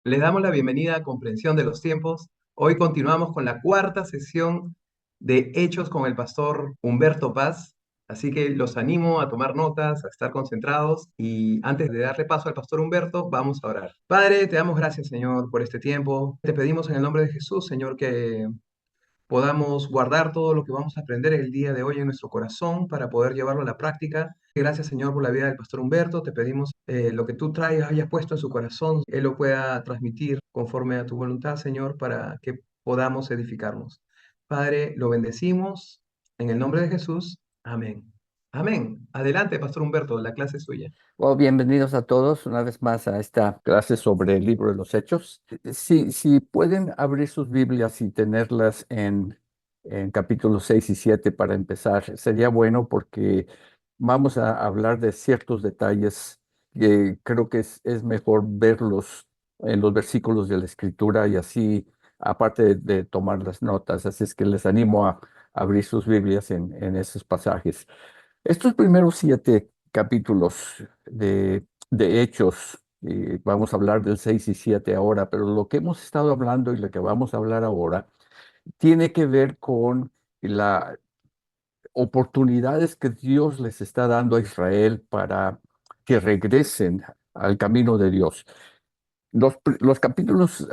Les damos la bienvenida a Comprensión de los Tiempos. Hoy continuamos con la cuarta sesión de Hechos con el pastor Humberto Paz. Así que los animo a tomar notas, a estar concentrados y antes de darle paso al pastor Humberto, vamos a orar. Padre, te damos gracias, Señor, por este tiempo. Te pedimos en el nombre de Jesús, Señor, que podamos guardar todo lo que vamos a aprender el día de hoy en nuestro corazón para poder llevarlo a la práctica. Gracias, Señor, por la vida del pastor Humberto. Te pedimos lo que tú traes, hayas puesto en su corazón, Él lo pueda transmitir conforme a tu voluntad, Señor, para que podamos edificarnos. Padre, lo bendecimos en el nombre de Jesús. Amén. Amén. Adelante, pastor Humberto, la clase es suya. Bueno, bienvenidos a todos una vez más a esta clase sobre el libro de los Hechos. Si pueden abrir sus Biblias y tenerlas en capítulos 6 y 7 para empezar, sería bueno porque vamos a hablar de ciertos detalles que creo que es mejor verlos en los versículos de la Escritura y así, aparte de tomar las notas. Así es que les animo a abrir sus Biblias en esos pasajes. Estos primeros 7 capítulos de Hechos, vamos a hablar del 6 y 7 ahora, pero lo que hemos estado hablando y lo que vamos a hablar ahora tiene que ver con las oportunidades que Dios les está dando a Israel para que regresen al camino de Dios. Los capítulos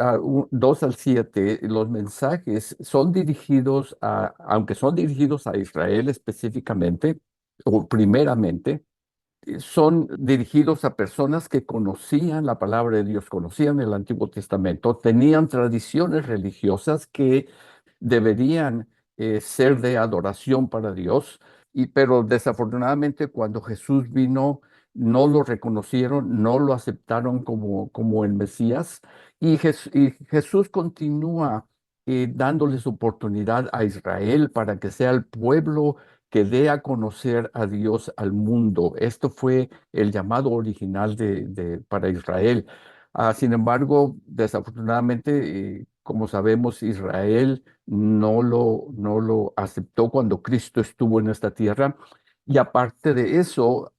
2 al 7, los mensajes son dirigidos aunque son dirigidos a Israel específicamente, o primeramente, son dirigidos a personas que conocían la palabra de Dios, conocían el Antiguo Testamento, tenían tradiciones religiosas que deberían ser de adoración para Dios, pero desafortunadamente cuando Jesús vino, no lo reconocieron, no lo aceptaron como el Mesías, y Jesús continúa dándoles oportunidad a Israel para que sea el pueblo que dé a conocer a Dios al mundo. Esto fue el llamado original para Israel. Sin embargo, desafortunadamente, como sabemos, Israel no lo aceptó cuando Cristo estuvo en esta tierra. Y aparte de eso,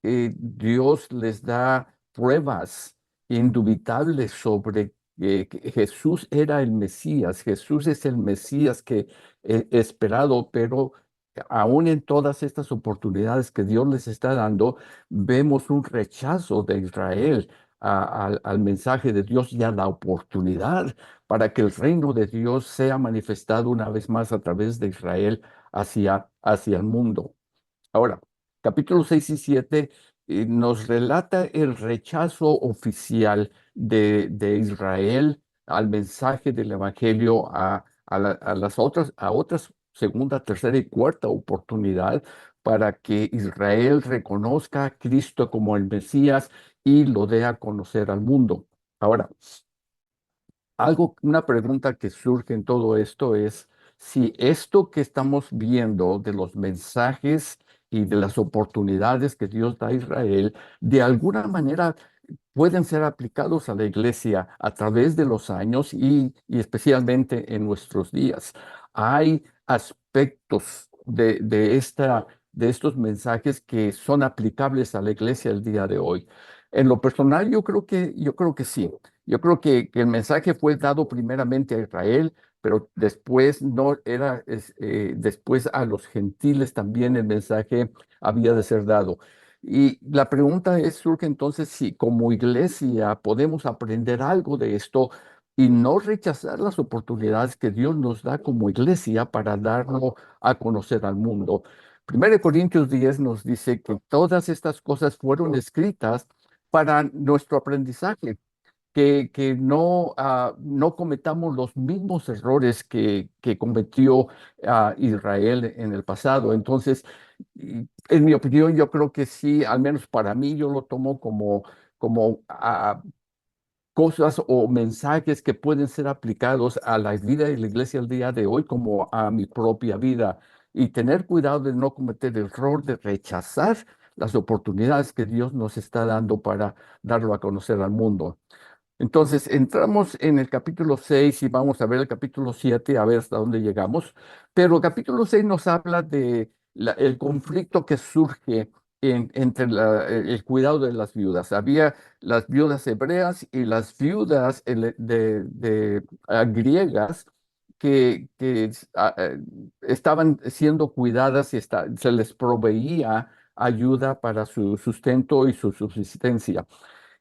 Dios les da pruebas indubitables sobre que Jesús era el Mesías. Jesús es el Mesías que esperado, pero aún en todas estas oportunidades que Dios les está dando, vemos un rechazo de Israel al mensaje de Dios y a la oportunidad para que el reino de Dios sea manifestado una vez más a través de Israel hacia el mundo. Ahora, capítulos 6 y 7 nos relata el rechazo oficial de Israel al mensaje del Evangelio a otras segunda, tercera y cuarta oportunidad para que Israel reconozca a Cristo como el Mesías y lo dé a conocer al mundo. Ahora, una pregunta que surge en todo esto es si esto que estamos viendo de los mensajes y de las oportunidades que Dios da a Israel, de alguna manera pueden ser aplicados a la iglesia a través de los años y especialmente en nuestros días. Hay aspectos de estos mensajes que son aplicables a la iglesia el día de hoy. En lo personal, yo creo que sí. Yo creo que el mensaje fue dado primeramente a Israel, pero después no era, después a los gentiles también el mensaje había de ser dado. Y la pregunta surge entonces si como iglesia podemos aprender algo de esto y no rechazar las oportunidades que Dios nos da como iglesia para darlo a conocer al mundo. 1 Corintios 10 nos dice que todas estas cosas fueron escritas para nuestro aprendizaje, que no cometamos los mismos errores que cometió Israel en el pasado. Entonces, en mi opinión, yo creo que sí, al menos para mí, yo lo tomo como cosas o mensajes que pueden ser aplicados a la vida de la iglesia al día de hoy como a mi propia vida. Y tener cuidado de no cometer el error de rechazar las oportunidades que Dios nos está dando para darlo a conocer al mundo. Entonces, entramos en el capítulo 6 y vamos a ver el capítulo 7 a ver hasta dónde llegamos. Pero el capítulo 6 nos habla de el conflicto que surge entre el cuidado de las viudas. Había las viudas hebreas y las viudas griegas que estaban siendo cuidadas y se les proveía ayuda para su sustento y su subsistencia.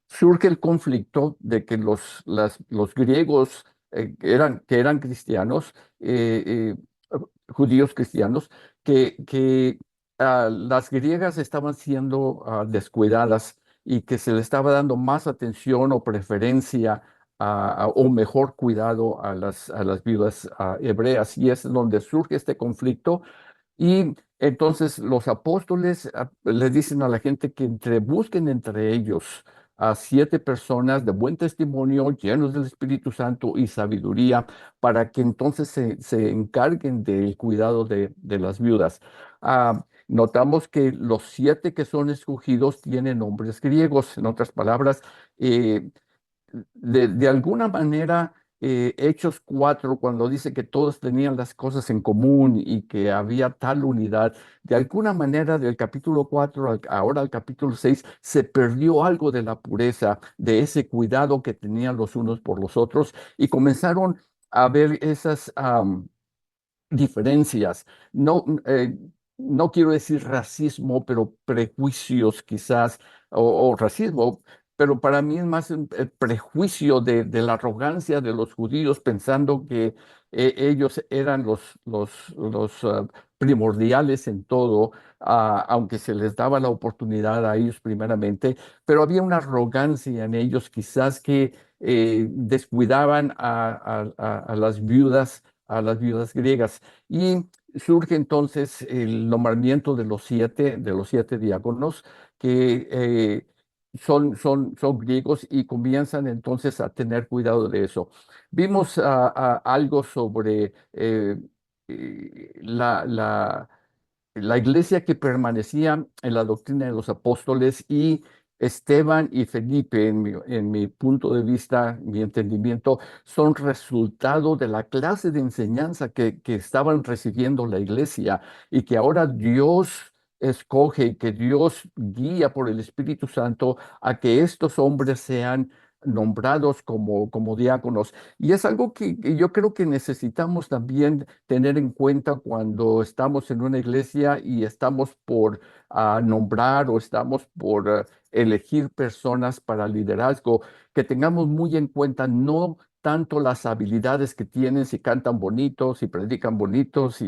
Surge el conflicto de que los griegos que eran cristianos, judíos cristianos, que las griegas estaban siendo descuidadas y que se le estaba dando más atención o preferencia o mejor cuidado a las viudas hebreas. Y es donde surge este conflicto y entonces los apóstoles le dicen a la gente que busquen entre ellos a 7 personas de buen testimonio, llenos del Espíritu Santo y sabiduría, para que entonces se encarguen del cuidado de las viudas. Notamos que los 7 que son escogidos tienen nombres griegos. En otras palabras, eh, de alguna manera, Hechos 4, cuando dice que todos tenían las cosas en común y que había tal unidad, de alguna manera del capítulo 4 ahora al capítulo 6 se perdió algo de la pureza, de ese cuidado que tenían los unos por los otros y comenzaron a ver esas diferencias. No, no quiero decir racismo, pero prejuicios quizás, o racismo, pero para mí es más el prejuicio de la arrogancia de los judíos pensando que ellos eran los primordiales en todo, aunque se les daba la oportunidad a ellos primeramente, pero había una arrogancia en ellos quizás que descuidaban a las viudas griegas. Y surge entonces el nombramiento de los 7 diáconos que son griegos y comienzan entonces a tener cuidado de eso. Vimos algo sobre la iglesia que permanecía en la doctrina de los apóstoles y Esteban y Felipe, en mi punto de vista, mi entendimiento, son resultado de la clase de enseñanza que estaban recibiendo la iglesia y que ahora Dios escoge y que Dios guía por el Espíritu Santo a que estos hombres sean nombrados como diáconos. Y es algo que yo creo que necesitamos también tener en cuenta cuando estamos en una iglesia y estamos por nombrar o estamos por elegir personas para liderazgo, que tengamos muy en cuenta no tanto las habilidades que tienen, si cantan bonitos, si predican bonitos,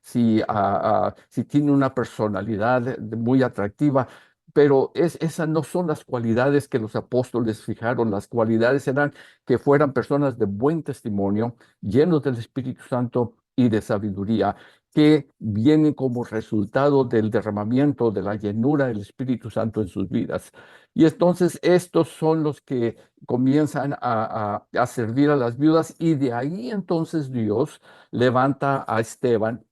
si tienen una personalidad muy atractiva, pero esas no son las cualidades que los apóstoles fijaron. Las cualidades eran que fueran personas de buen testimonio, llenos del Espíritu Santo y de sabiduría, que vienen como resultado del derramamiento de la llenura del Espíritu Santo en sus vidas. Y entonces estos son los que comienzan a servir a las viudas y de ahí entonces Dios levanta a Esteban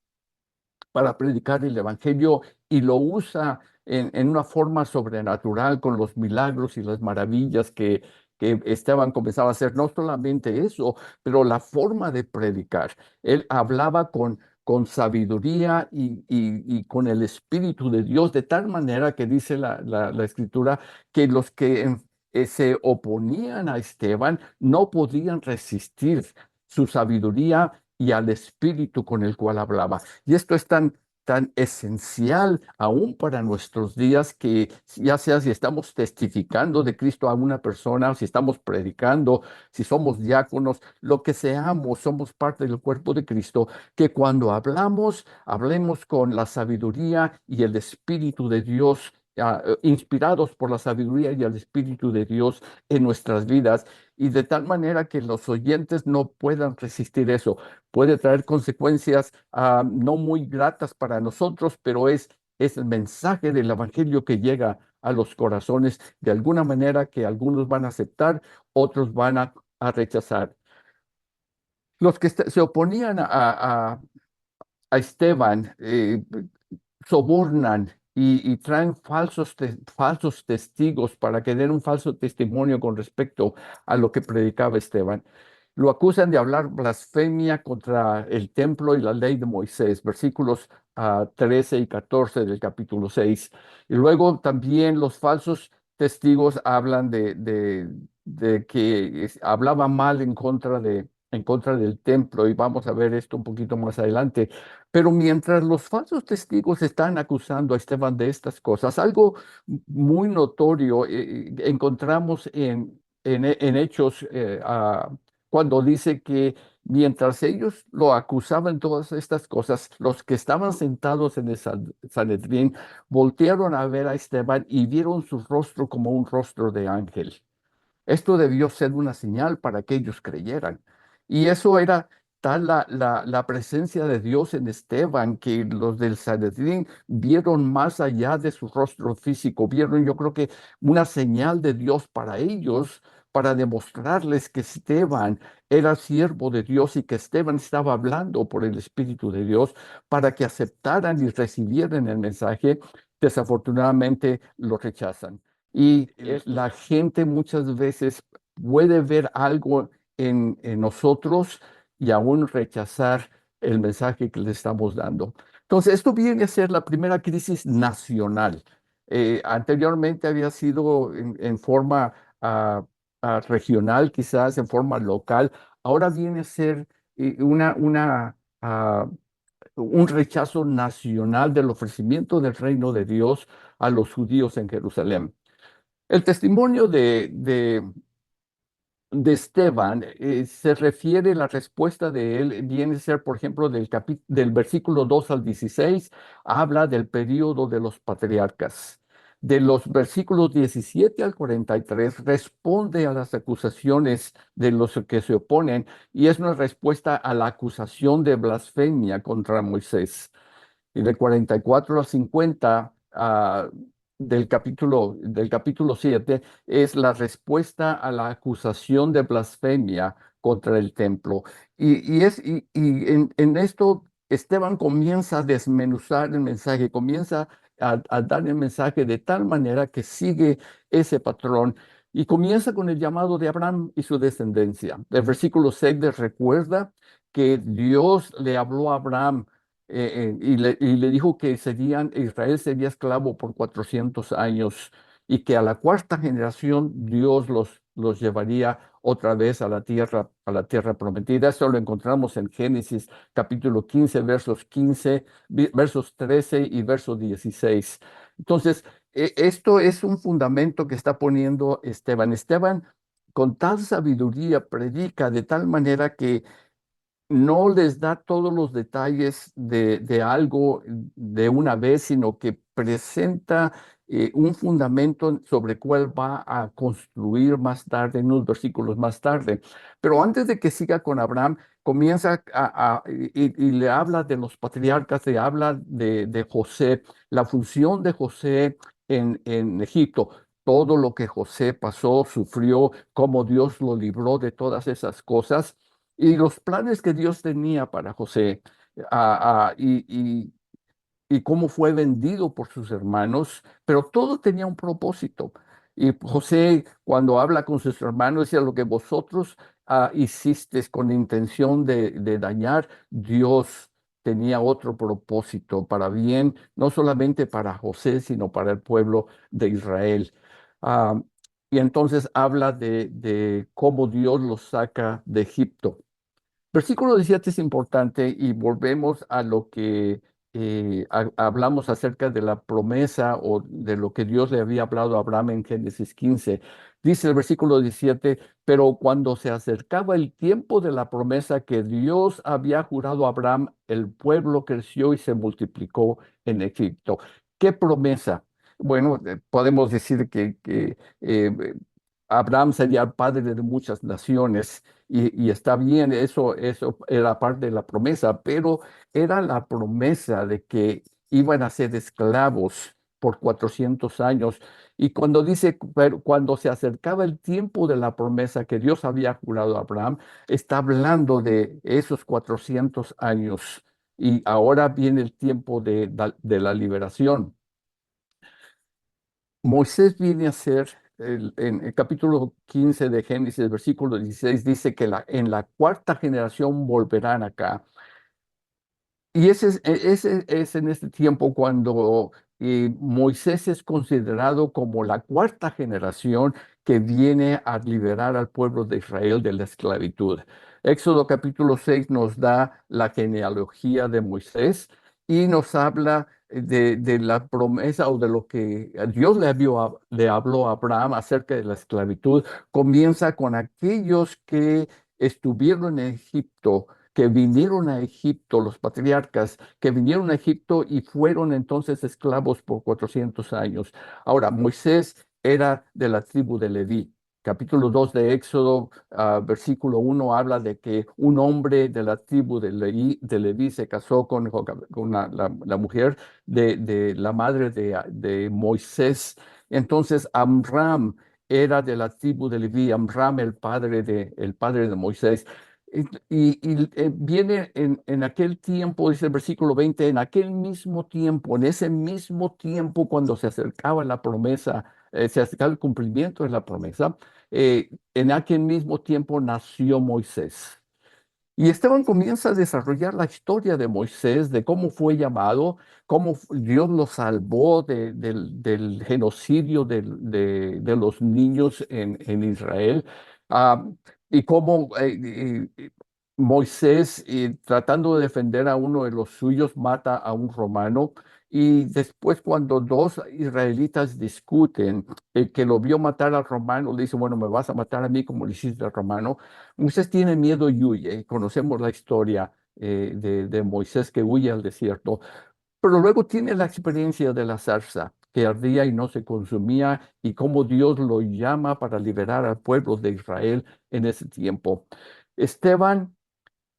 para predicar el Evangelio y lo usa en una forma sobrenatural con los milagros y las maravillas que Esteban comenzaba a hacer. No solamente eso, pero la forma de predicar. Él hablaba con sabiduría y con el Espíritu de Dios, de tal manera que dice la Escritura que los que se oponían a Esteban no podían resistir su sabiduría y al espíritu con el cual hablaba. Y esto es tan esencial aún para nuestros días que ya sea si estamos testificando de Cristo a una persona, o si estamos predicando, si somos diáconos, lo que seamos, somos parte del cuerpo de Cristo, que cuando hablamos, hablemos con la sabiduría y el Espíritu de Dios. Inspirados por la sabiduría y el Espíritu de Dios en nuestras vidas, y de tal manera que los oyentes no puedan resistir eso. Puede traer consecuencias no muy gratas para nosotros, pero es el mensaje del Evangelio que llega a los corazones de alguna manera que algunos van a aceptar, otros van a rechazar. Los que se oponían a Esteban sobornan y traen falsos testigos para que den un falso testimonio con respecto a lo que predicaba Esteban. Lo acusan de hablar blasfemia contra el templo y la ley de Moisés, versículos 13 y 14 del capítulo 6. Y luego también los falsos testigos hablan de que hablaba mal en contra del templo, y vamos a ver esto un poquito más adelante. Pero mientras los falsos testigos están acusando a Esteban de estas cosas, algo muy notorio encontramos en Hechos, cuando dice que mientras ellos lo acusaban de todas estas cosas, los que estaban sentados en el Sanedrín voltearon a ver a Esteban y vieron su rostro como un rostro de ángel. Esto debió ser una señal para que ellos creyeran. Y eso era tal la presencia de Dios en Esteban, que los del Sanedrín vieron más allá de su rostro físico, vieron, yo creo que, una señal de Dios para ellos, para demostrarles que Esteban era siervo de Dios y que Esteban estaba hablando por el Espíritu de Dios, para que aceptaran y recibieran el mensaje. Desafortunadamente lo rechazan. Y la gente muchas veces puede ver algo en nosotros y aún rechazar el mensaje que le estamos dando. Entonces, esto viene a ser la primera crisis nacional. Anteriormente había sido en forma regional, quizás en forma local. Ahora viene a ser un rechazo nacional del ofrecimiento del reino de Dios a los judíos en Jerusalén. El testimonio de Esteban se refiere, la respuesta de él viene a ser, por ejemplo, del versículo 2 al 16, habla del periodo de los patriarcas. De los versículos 17 al 43 responde a las acusaciones de los que se oponen, y es una respuesta a la acusación de blasfemia contra Moisés. Y de 44 a 50 del capítulo 7 es la respuesta a la acusación de blasfemia contra el templo. En esto Esteban comienza a desmenuzar el mensaje, comienza a dar el mensaje de tal manera que sigue ese patrón. Y comienza con el llamado de Abraham y su descendencia. El versículo 6 les recuerda que Dios le habló a Abraham, y le dijo que Israel sería esclavo por 400 años, y que a la cuarta generación Dios los llevaría otra vez a la tierra prometida. Eso lo encontramos en Génesis capítulo 15, versos 13 y verso 16. Entonces, esto es un fundamento que está poniendo Esteban. Esteban, con tal sabiduría, predica de tal manera que no les da todos los detalles de algo de una vez, sino que presenta un fundamento sobre cuál va a construir más tarde, en unos versículos más tarde. Pero antes de que siga con Abraham, comienza y le habla de los patriarcas, le habla de José, la función de José en Egipto. Todo lo que José pasó, sufrió, cómo Dios lo libró de todas esas cosas y los planes que Dios tenía para José, ah, ah, y, y- y cómo fue vendido por sus hermanos, pero todo tenía un propósito. Y José, cuando habla con sus hermanos, decía: lo que vosotros hicisteis con intención de dañar, Dios tenía otro propósito para bien, no solamente para José, sino para el pueblo de Israel. Ah, y entonces habla de cómo Dios los saca de Egipto. Versículo 17 es importante, y volvemos a lo que hablamos acerca de la promesa, o de lo que Dios le había hablado a Abraham en Génesis 15. Dice el versículo 17: pero cuando se acercaba el tiempo de la promesa que Dios había jurado a Abraham, el pueblo creció y se multiplicó en Egipto. ¿Qué promesa? Bueno, podemos decir que Abraham sería el padre de muchas naciones. Y está bien, eso era parte de la promesa, pero era la promesa de que iban a ser esclavos por 400 años. Y cuando dice, pero cuando se acercaba el tiempo de la promesa que Dios había jurado a Abraham, está hablando de esos 400 años. Y ahora viene el tiempo de la liberación. Moisés viene a ser en el capítulo 15 de Génesis, versículo 16, dice que en la cuarta generación volverán acá. Y ese es en este tiempo cuando Moisés es considerado como la cuarta generación que viene a liberar al pueblo de Israel de la esclavitud. Éxodo capítulo 6 nos da la genealogía de Moisés y nos habla de la promesa o de lo que Dios le habló a Abraham acerca de la esclavitud. Comienza con aquellos que estuvieron en Egipto, que vinieron a Egipto, los patriarcas que vinieron a Egipto y fueron entonces esclavos por 400 años. Ahora, Moisés era de la tribu de Leví. Capítulo 2 de Éxodo, versículo 1, habla de que un hombre de la tribu de Leví se casó con la mujer de la madre de Moisés. Entonces, Amram era de la tribu de Leví, Amram el padre de Moisés. Viene en aquel tiempo, dice el versículo 20, en aquel mismo tiempo, en ese mismo tiempo cuando se acercaba la promesa, se acercaba el cumplimiento de la promesa, en aquel mismo tiempo nació Moisés. Y Esteban comienza a desarrollar la historia de Moisés, de cómo fue llamado, cómo Dios lo salvó del genocidio de los niños en Israel, ah, y cómo Moisés, tratando de defender a uno de los suyos, mata a un romano. Y después, cuando dos israelitas discuten, el que lo vio matar al romano le dice, bueno, me vas a matar a mí como le hiciste al romano. Moisés tiene miedo y huye. Conocemos la historia de Moisés que huye al desierto, pero luego tiene la experiencia de la zarza que ardía y no se consumía y cómo Dios lo llama para liberar al pueblo de Israel en ese tiempo. Esteban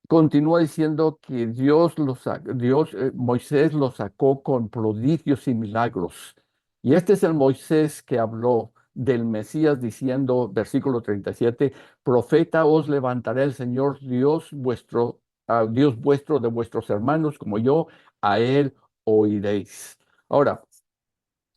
continúa diciendo que Moisés lo sacó con prodigios y milagros. Y este es el Moisés que habló del Mesías diciendo, versículo 37, profeta os levantará el Señor Dios vuestro de vuestros hermanos como yo, a él oiréis. Ahora,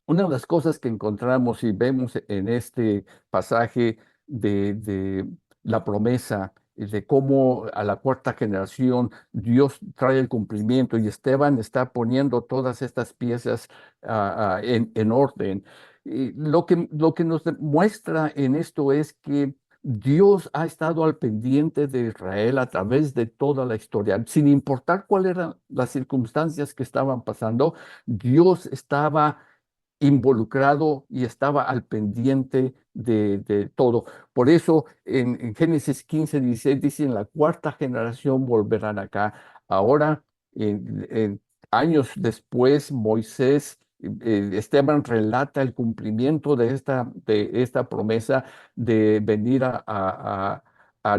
una de las cosas que encontramos y vemos en este pasaje de la promesa, de cómo a la cuarta generación Dios trae el cumplimiento y Esteban está poniendo todas estas piezas en orden. Y lo que nos muestra en esto es que Dios ha estado al pendiente de Israel a través de toda la historia, sin importar cuáles eran las circunstancias que estaban pasando. Dios estaba involucrado y estaba al pendiente de todo. Por eso en Génesis 15, 16 dice, en la cuarta generación volverán acá. Ahora, en años después, Moisés, Esteban relata el cumplimiento de esta promesa de venir a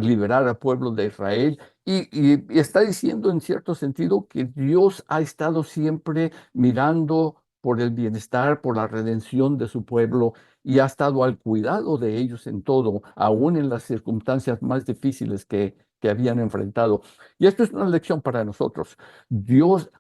liberar al pueblo de Israel. Y está diciendo en cierto sentido que Dios ha estado siempre mirando por el bienestar, por la redención de su pueblo y ha estado al cuidado de ellos en todo, aún en las circunstancias más difíciles que habían enfrentado. Y esto es una lección para nosotros. Dios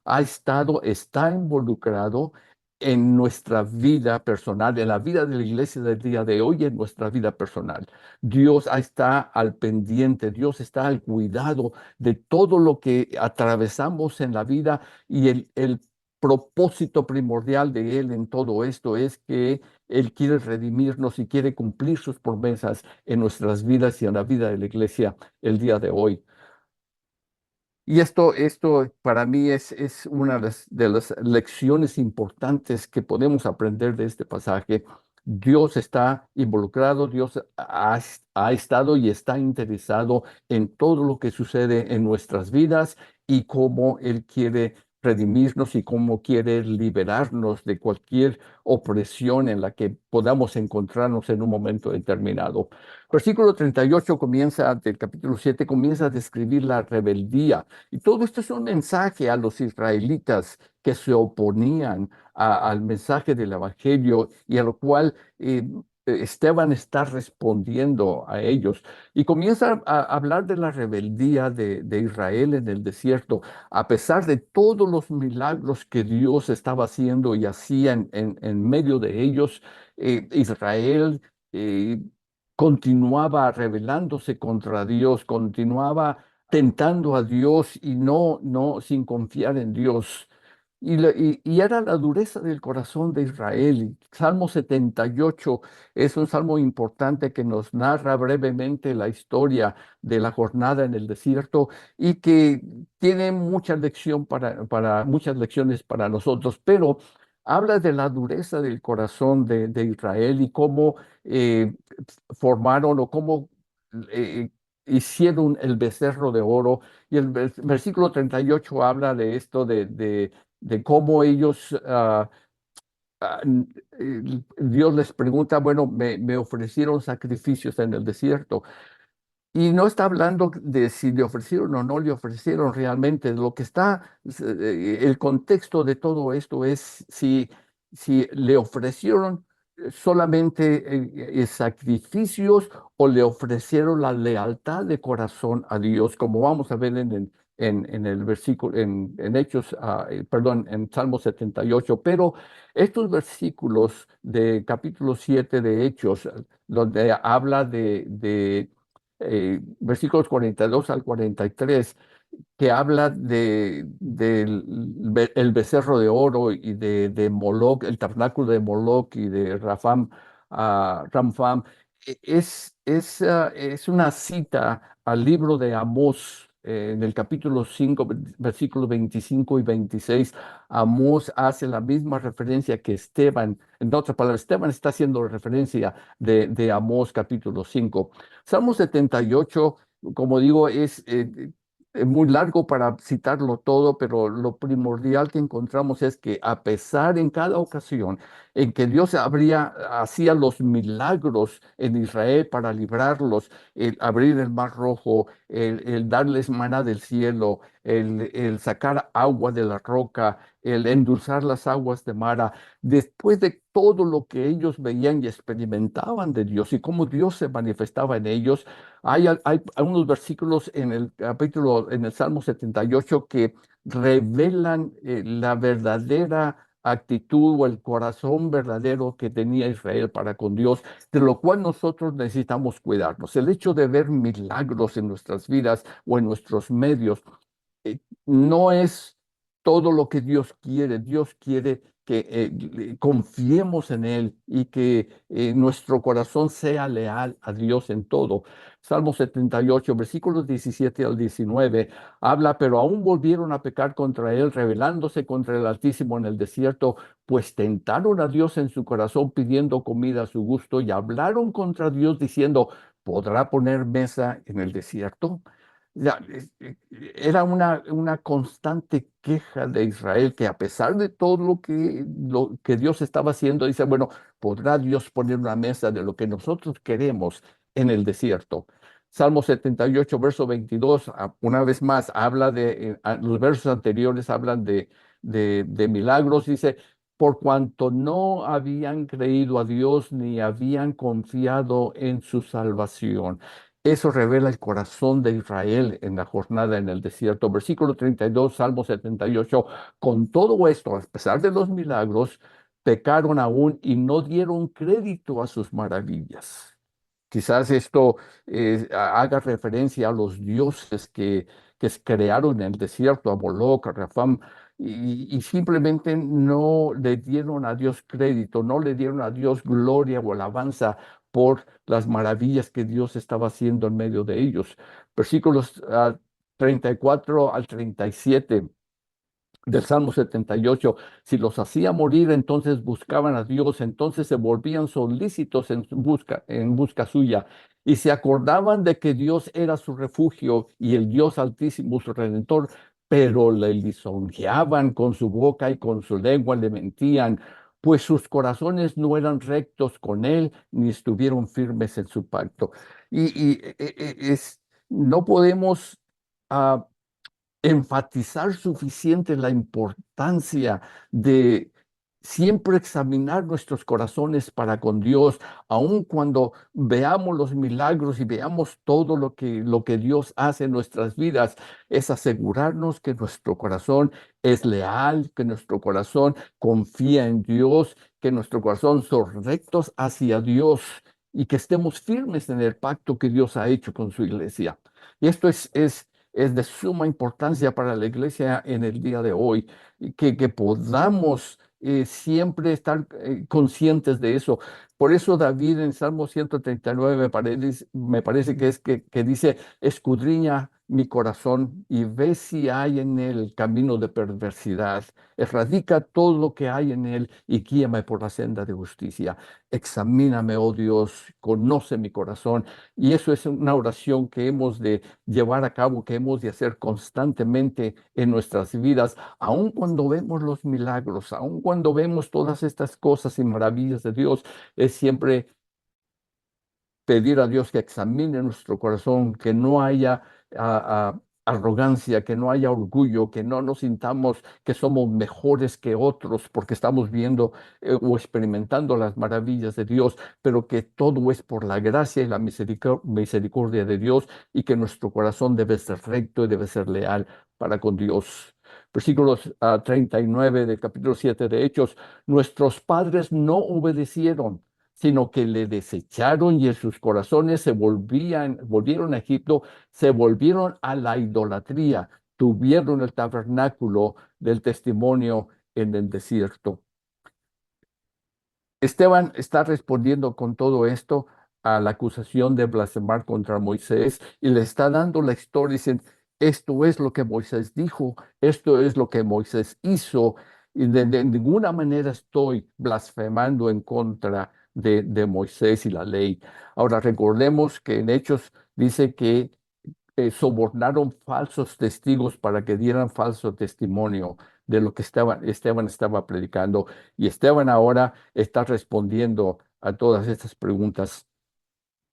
está involucrado en nuestra vida personal, en la vida de la iglesia del día de hoy, en nuestra vida personal. Dios está al pendiente, Dios está al cuidado de todo lo que atravesamos en la vida y el propósito primordial de Él en todo esto es que Él quiere redimirnos y quiere cumplir sus promesas en nuestras vidas y en la vida de la iglesia el día de hoy. Y esto para mí es una de las lecciones importantes que podemos aprender de este pasaje. Dios está involucrado, Dios ha estado y está interesado en todo lo que sucede en nuestras vidas y cómo Él quiere redimirnos y cómo quiere liberarnos de cualquier opresión en la que podamos encontrarnos en un momento determinado. Versículo 38 del capítulo 7 comienza a describir la rebeldía y todo esto es un mensaje a los israelitas que se oponían al mensaje del Evangelio y a lo cual Esteban está respondiendo a ellos. Y comienza a hablar de la rebeldía de Israel en el desierto, a pesar de todos los milagros que Dios estaba haciendo y hacía en medio de ellos. Israel eh, continuaba rebelándose contra Dios, continuaba tentando a Dios y no sin confiar en Dios. Y era la dureza del corazón de Israel. Salmo 78 es un salmo importante que nos narra brevemente la historia de la jornada en el desierto y que tiene mucha lección muchas lecciones para nosotros, pero habla de la dureza del corazón de Israel y cómo eh, formaron o cómo eh, hicieron el becerro de oro. Y el versículo 38 habla de esto, de cómo ellos, Dios les pregunta, bueno, me ofrecieron sacrificios en el desierto. Y no está hablando de si le ofrecieron o no le ofrecieron realmente. Lo que está, el contexto de todo esto es si le ofrecieron solamente sacrificios o le ofrecieron la lealtad de corazón a Dios, como vamos a ver en el versículo, en Hechos, perdón, en Salmo 78. Pero estos versículos de capítulo 7 de Hechos, donde habla versículos 42 al 43, que habla del el becerro de oro y de Moloc, el tabernáculo de Moloc y de Ramfam. Es una cita al libro de Amós, en el capítulo 5 versículos 25 y 26. Amós hace la misma referencia que Esteban. En otras palabras, Esteban está haciendo referencia de Amós capítulo 5. Salmo 78, como digo, es muy largo para citarlo todo, pero lo primordial que encontramos es que a pesar en cada ocasión en que Dios hacía los milagros en Israel para librarlos, el abrir el mar rojo, el darles maná del cielo, el sacar agua de la roca, el endulzar las aguas de Mara, después de todo lo que ellos veían y experimentaban de Dios y cómo Dios se manifestaba en ellos, hay unos versículos en el capítulo, en el Salmo 78, que revelan la verdadera actitud o el corazón verdadero que tenía Israel para con Dios, de lo cual nosotros necesitamos cuidarnos. El hecho de ver milagros en nuestras vidas o en nuestros medios no es todo lo que Dios quiere. Dios quiere que confiemos en Él y que nuestro corazón sea leal a Dios en todo. Salmo 78, versículos 17 al 19, habla, pero aún volvieron a pecar contra Él, rebelándose contra el Altísimo en el desierto, pues tentaron a Dios en su corazón pidiendo comida a su gusto y hablaron contra Dios diciendo, ¿podrá poner mesa en el desierto? Ya, era una constante queja de Israel que a pesar de todo lo que Dios estaba haciendo, dice, bueno, ¿podrá Dios poner una mesa de lo que nosotros queremos en el desierto? Salmo 78, verso 22, una vez más, habla los versos anteriores hablan de milagros, dice, por cuanto no habían creído a Dios ni habían confiado en su salvación. Eso revela el corazón de Israel en la jornada en el desierto. Versículo 32, Salmo 78. Con todo esto, a pesar de los milagros, pecaron aún y no dieron crédito a sus maravillas. Quizás esto haga referencia a los dioses que se crearon en el desierto, a Moloch, a Rafam, y simplemente no le dieron a Dios crédito, no le dieron a Dios gloria o alabanza por las maravillas que Dios estaba haciendo en medio de ellos. Versículos 34 al 37 del Salmo 78, si los hacía morir, entonces buscaban a Dios, entonces se volvían solícitos en busca suya, y se acordaban de que Dios era su refugio y el Dios altísimo su redentor, pero le lisonjeaban con su boca y con su lengua le mentían, pues sus corazones no eran rectos con él, ni estuvieron firmes en su pacto. No podemos ah, enfatizar suficiente la importancia de siempre examinar nuestros corazones para con Dios, aun cuando veamos los milagros y veamos todo lo que Dios hace en nuestras vidas, es asegurarnos que nuestro corazón es leal, que nuestro corazón confía en Dios, que nuestro corazón son rectos hacia Dios y que estemos firmes en el pacto que Dios ha hecho con su iglesia. Y esto es de suma importancia para la iglesia en el día de hoy, y que podamos siempre estar conscientes de eso. Por eso David en Salmo 139 me parece que es que dice, escudriña mi corazón y ve si hay en él camino de perversidad. Erradica todo lo que hay en él y guíame por la senda de justicia. Examíname, oh Dios, conoce mi corazón. Y eso es una oración que hemos de llevar a cabo, que hemos de hacer constantemente en nuestras vidas, aun cuando vemos los milagros, aun cuando vemos todas estas cosas y maravillas de Dios, es siempre pedir a Dios que examine nuestro corazón, que no haya arrogancia, que no haya orgullo, que no nos sintamos que somos mejores que otros porque estamos viendo o experimentando las maravillas de Dios, pero que todo es por la gracia y la misericordia de Dios y que nuestro corazón debe ser recto y debe ser leal para con Dios. Versículos 39 del capítulo 7 de Hechos, nuestros padres no obedecieron, sino que le desecharon y en sus corazones volvieron a Egipto, se volvieron a la idolatría, tuvieron el tabernáculo del testimonio en el desierto. Esteban está respondiendo con todo esto a la acusación de blasfemar contra Moisés y le está dando la historia, diciendo, esto es lo que Moisés dijo, esto es lo que Moisés hizo, y de ninguna manera estoy blasfemando en contra de Moisés y la ley. Ahora recordemos que en Hechos dice que sobornaron falsos testigos para que dieran falso testimonio de lo que Esteban estaba predicando. Y Esteban ahora está respondiendo a todas estas preguntas.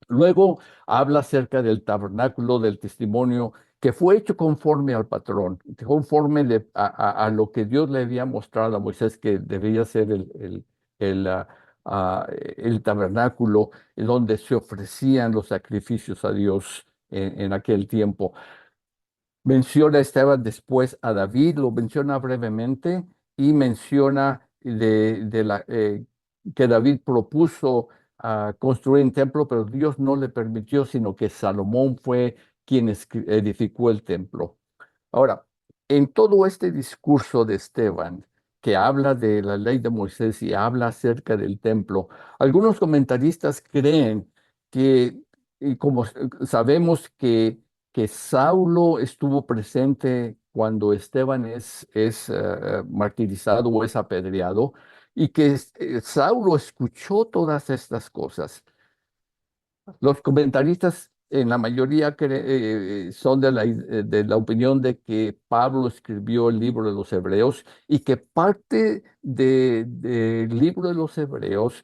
Luego habla acerca del tabernáculo del testimonio que fue hecho conforme al patrón, conforme a lo que Dios le había mostrado a Moisés que debía ser el, ah, el tabernáculo en donde se ofrecían los sacrificios a Dios en aquel tiempo. Menciona Esteban después a David, lo menciona brevemente y menciona que David propuso construir un templo, pero Dios no le permitió, sino que Salomón fue quien edificó el templo. Ahora, en todo este discurso de Esteban, que habla de la ley de Moisés y habla acerca del templo, algunos comentaristas creen que, y como sabemos que Saulo estuvo presente cuando Esteban es martirizado o es apedreado, y que Saulo escuchó todas estas cosas. Los comentaristas, en la mayoría, son de la opinión de que Pablo escribió el libro de los Hebreos y que parte del libro de los Hebreos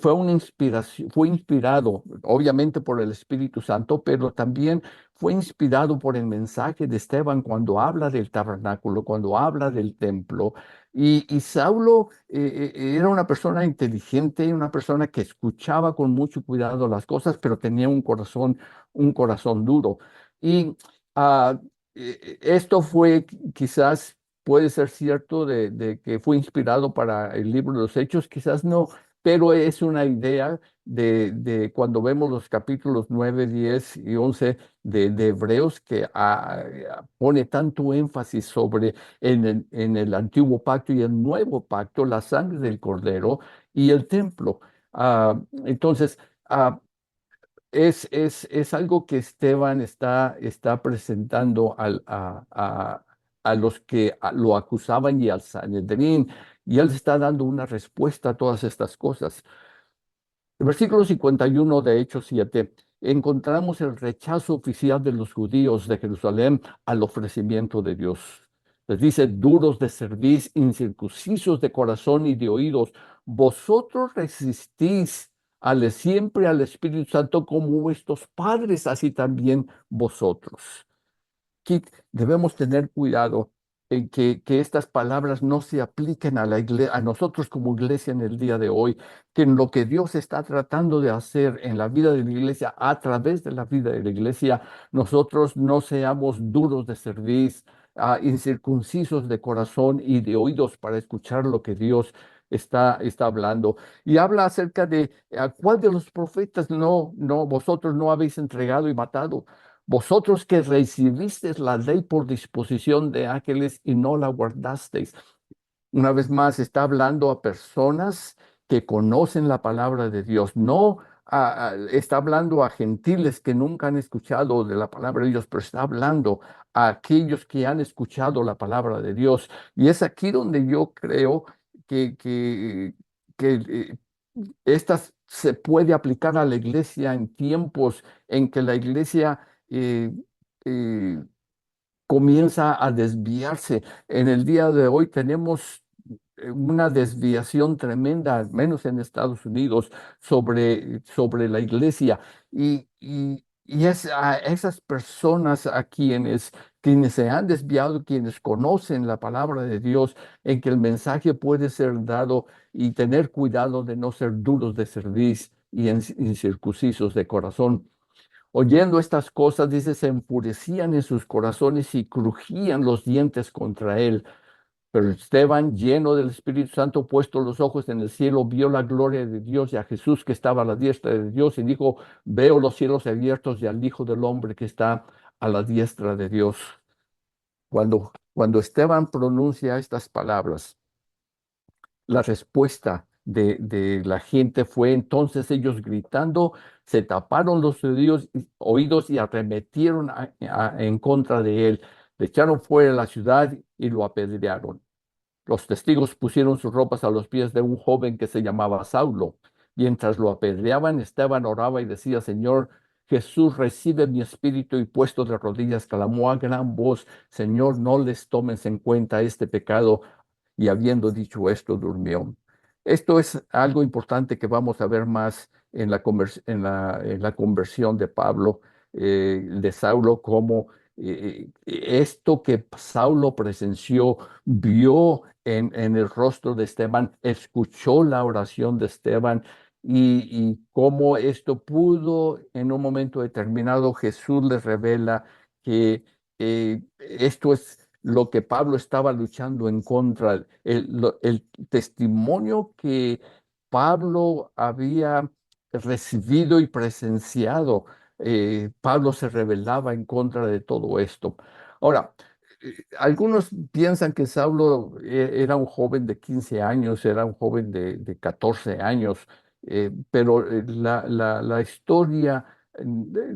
fue una inspiración, fue inspirado obviamente por el Espíritu Santo, pero también fue inspirado por el mensaje de Esteban cuando habla del tabernáculo, cuando habla del templo. Y Saulo era una persona inteligente, una persona que escuchaba con mucho cuidado las cosas, pero tenía un corazón duro. Y ah, esto fue quizás, puede ser cierto de que fue inspirado para el libro de los Hechos, quizás no, pero es una idea de cuando vemos los capítulos 9, 10 y 11 de Hebreos que pone tanto énfasis sobre en el antiguo pacto y el nuevo pacto, la sangre del cordero y el templo. Entonces, ah, es algo que Esteban está presentando a los que lo acusaban y al Sanedrín, y él está dando una respuesta a todas estas cosas. El versículo 51 de Hechos 7, encontramos el rechazo oficial de los judíos de Jerusalén al ofrecimiento de Dios. Les dice, duros de cerviz, incircuncisos de corazón y de oídos, vosotros resistís siempre al Espíritu Santo como vuestros padres, así también vosotros. Aquí debemos tener cuidado en que estas palabras no se apliquen a nosotros como iglesia en el día de hoy, que en lo que Dios está tratando de hacer en la vida de la iglesia, a través de la vida de la iglesia, nosotros no seamos duros de cerviz, incircuncisos de corazón y de oídos para escuchar lo que Dios está hablando. Y habla acerca de a cuál de los profetas vosotros no habéis entregado y matado. Vosotros que recibisteis la ley por disposición de ángeles y no la guardasteis. Una vez más, está hablando a personas que conocen la palabra de Dios, no está hablando a gentiles que nunca han escuchado de la palabra de Dios, pero está hablando a aquellos que han escuchado la palabra de Dios. Y es aquí donde yo creo que, que, que esta se puede aplicar a la iglesia en tiempos en que la iglesia eh, eh, comienza a desviarse. En el día de hoy tenemos una desviación tremenda, al menos en Estados Unidos, sobre la iglesia. Y es a esas personas a quienes se han desviado, quienes conocen la palabra de Dios, en que el mensaje puede ser dado y tener cuidado de no ser duros de cerviz y incircuncisos de corazón. Oyendo estas cosas, dice, se enfurecían en sus corazones y crujían los dientes contra él. Pero Esteban, lleno del Espíritu Santo, puesto los ojos en el cielo, vio la gloria de Dios y a Jesús que estaba a la diestra de Dios y dijo, veo los cielos abiertos y al Hijo del Hombre que está a la diestra de Dios. Cuando Esteban pronuncia estas palabras, la respuesta de la gente fue entonces ellos gritando, se taparon los oídos y arremetieron en contra de él. Le echaron fuera de la ciudad y lo apedrearon. Los testigos pusieron sus ropas a los pies de un joven que se llamaba Saulo. Mientras lo apedreaban, Esteban oraba y decía, Señor Jesús, recibe mi espíritu, y puesto de rodillas clamó a gran voz, Señor, no les tomes en cuenta este pecado. Y habiendo dicho esto, durmió. Esto es algo importante que vamos a ver más en la conversión de Pablo, de Saulo, como esto que Saulo presenció, vio en el rostro de Esteban, escuchó la oración de Esteban y cómo esto pudo en un momento determinado, Jesús les revela que esto es lo que Pablo estaba luchando en contra, el testimonio que Pablo había recibido y presenciado. Pablo se rebelaba en contra de todo esto. Ahora, algunos piensan que Saulo era un joven de 15 años, era un joven de 14 años, pero la historia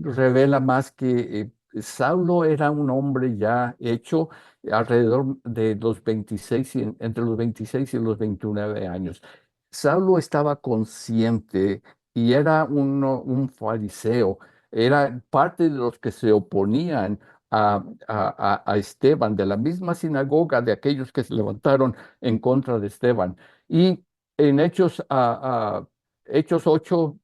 revela más que Saulo era un hombre ya hecho alrededor de los 26, entre los 26 y los 29 años. Saulo estaba consciente y era un fariseo, era parte de los que se oponían a Esteban, de la misma sinagoga de aquellos que se levantaron en contra de Esteban. Y en Hechos 8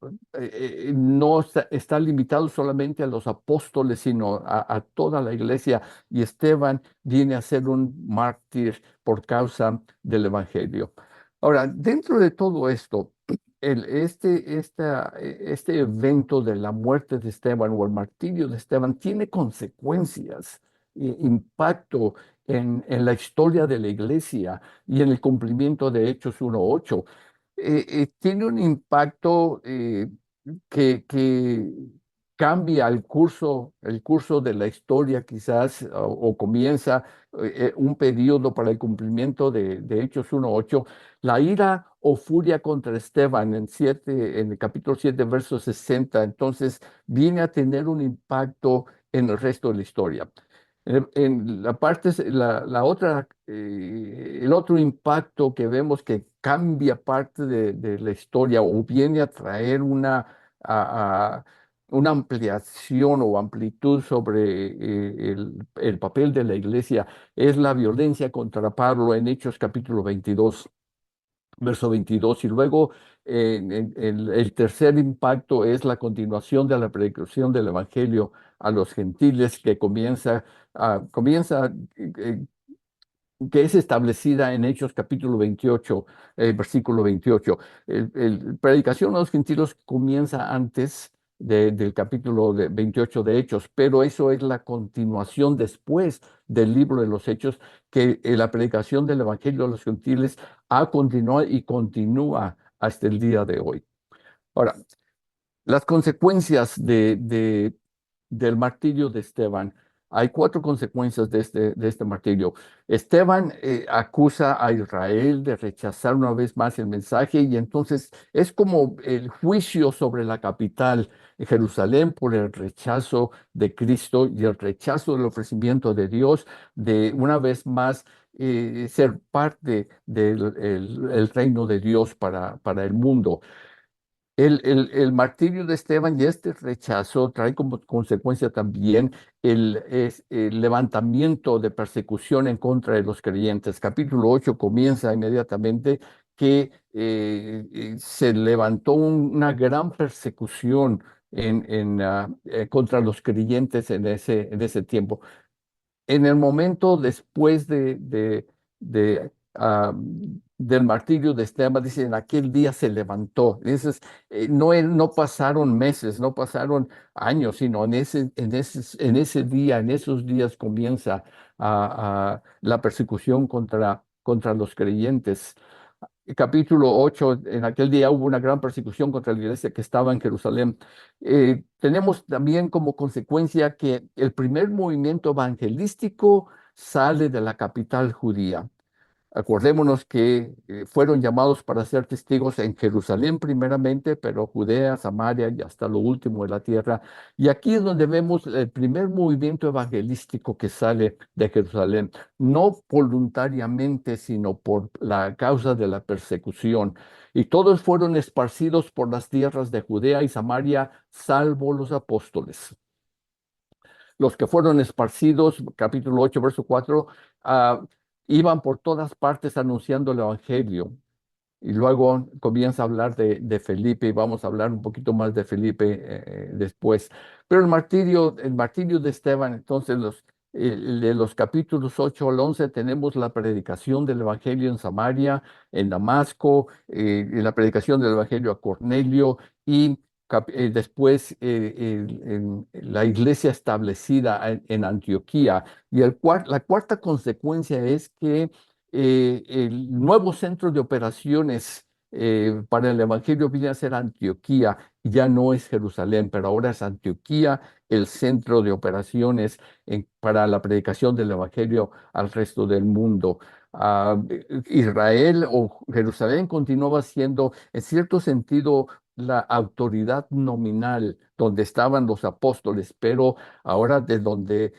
no está limitado solamente a los apóstoles, sino a toda la iglesia. Y Esteban viene a ser un mártir por causa del Evangelio. Ahora, dentro de todo esto, este evento de la muerte de Esteban o el martirio de Esteban tiene consecuencias, impacto en la historia de la iglesia y en el cumplimiento de Hechos 1:8. Tiene un impacto que cambia el curso de la historia quizás, o comienza un periodo para el cumplimiento de Hechos 1:8. La ira o furia contra Esteban en el capítulo 7, verso 60, entonces viene a tener un impacto en el resto de la historia. En la parte, la otra, el otro impacto que vemos que cambia parte de la historia o viene a traer una ampliación o amplitud sobre el papel de la iglesia es la violencia contra Pablo en Hechos capítulo 22, verso 22. Y luego el tercer impacto es la continuación de la predicación del Evangelio a los gentiles que comienza que es establecida en Hechos capítulo 28, versículo 28. Predicación a los gentiles comienza antes del capítulo 28 de Hechos, pero eso es la continuación después del libro de los Hechos, que la predicación del Evangelio a los gentiles ha continuado y continúa hasta el día de hoy. Ahora, las consecuencias del martirio de Esteban. Hay cuatro consecuencias de este martirio. Esteban acusa a Israel de rechazar una vez más el mensaje y entonces es como el juicio sobre la capital, Jerusalén, por el rechazo de Cristo y el rechazo del ofrecimiento de Dios de una vez más ser parte del el reino de Dios para el mundo. El martirio de Esteban y este rechazo trae como consecuencia también el levantamiento de persecución en contra de los creyentes. Capítulo 8 comienza inmediatamente que se levantó una gran persecución contra los creyentes en ese tiempo. En el momento después del martirio de Esteban, dice, en aquel día se levantó. Entonces, no pasaron meses, no pasaron años, sino en ese día, en esos días comienza la persecución contra los creyentes. Capítulo 8, en aquel día hubo una gran persecución contra la iglesia que estaba en Jerusalén. Tenemos también como consecuencia que el primer movimiento evangelístico sale de la capital judía. Acordémonos que fueron llamados para ser testigos en Jerusalén primeramente, pero Judea, Samaria y hasta lo último de la tierra. Y aquí es donde vemos el primer movimiento evangelístico que sale de Jerusalén, no voluntariamente, sino por la causa de la persecución. Y todos fueron esparcidos por las tierras de Judea y Samaria, salvo los apóstoles. Los que fueron esparcidos, capítulo 8, verso 4, ah, iban por todas partes anunciando el Evangelio. Y luego comienza a hablar de Felipe y vamos a hablar un poquito más de Felipe después. Pero el martirio de Esteban, entonces de los capítulos 8 al 11 tenemos la predicación del Evangelio en Samaria, en Damasco, y la predicación del Evangelio a Cornelio y después la iglesia establecida en Antioquía. Y la cuarta consecuencia es que el nuevo centro de operaciones para el Evangelio viene a ser Antioquía, ya no es Jerusalén, pero ahora es Antioquía el centro de operaciones para la predicación del Evangelio al resto del mundo. Israel o Jerusalén continuaba siendo, en cierto sentido, la autoridad nominal donde estaban los apóstoles, pero ahora de donde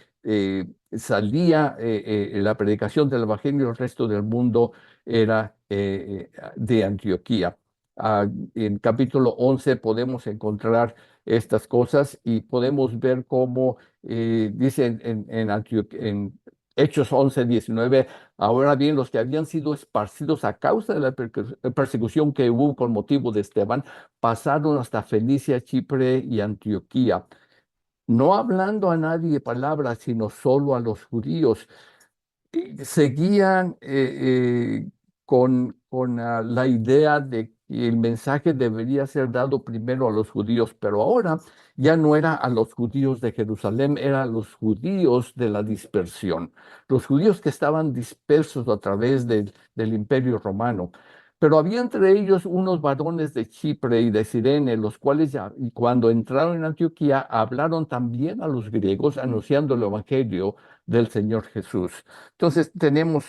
salía la predicación del Evangelio al resto del mundo era de Antioquía. En capítulo 11 podemos encontrar estas cosas y podemos ver cómo dice en Hechos 11:19, ahora bien, los que habían sido esparcidos a causa de la persecución que hubo con motivo de Esteban, pasaron hasta Fenicia, Chipre y Antioquía no hablando a nadie palabras, sino solo a los judíos. Y seguían con la idea de que el mensaje debería ser dado primero a los judíos, pero ahora ya no era a los judíos de Jerusalén, era a los judíos de la dispersión, los judíos que estaban dispersos a través del Imperio Romano. Pero había entre ellos unos varones de Chipre y de Cirene, los cuales ya, y cuando entraron en Antioquía, hablaron también a los griegos, anunciando el evangelio del Señor Jesús. Entonces tenemos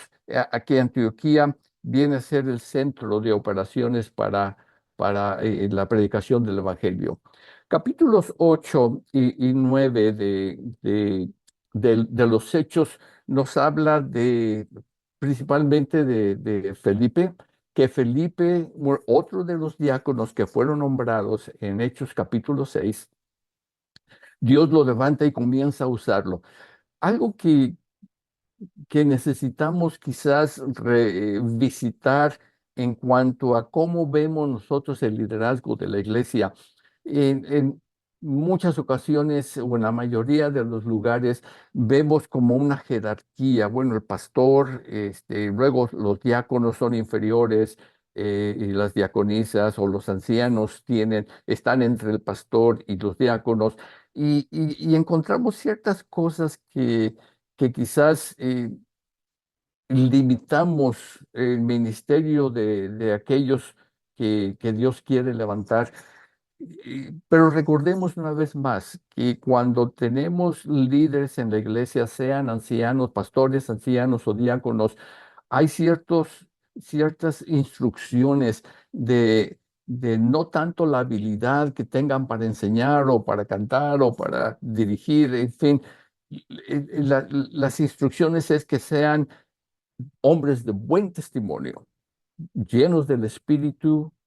aquí Antioquía viene a ser el centro de operaciones para la predicación del Evangelio. Capítulos 8 y 9 de los Hechos nos habla principalmente de Felipe, que Felipe, otro de los diáconos que fueron nombrados en Hechos capítulo 6, Dios lo levanta y comienza a usarlo. Algo que necesitamos quizás revisitar en cuanto a cómo vemos nosotros el liderazgo de la iglesia. En muchas ocasiones, o en la mayoría de los lugares, vemos como una jerarquía. Bueno, el pastor, luego los diáconos son inferiores, y las diaconisas o los ancianos están entre el pastor y los diáconos, y encontramos ciertas cosas que quizás limitamos el ministerio de aquellos que Dios quiere levantar. Pero recordemos una vez más que cuando tenemos líderes en la iglesia, sean ancianos, pastores, ancianos o diáconos, hay ciertas instrucciones de no tanto la habilidad que tengan para enseñar o para cantar o para dirigir, en fin, las instrucciones es que sean hombres de buen testimonio, llenos del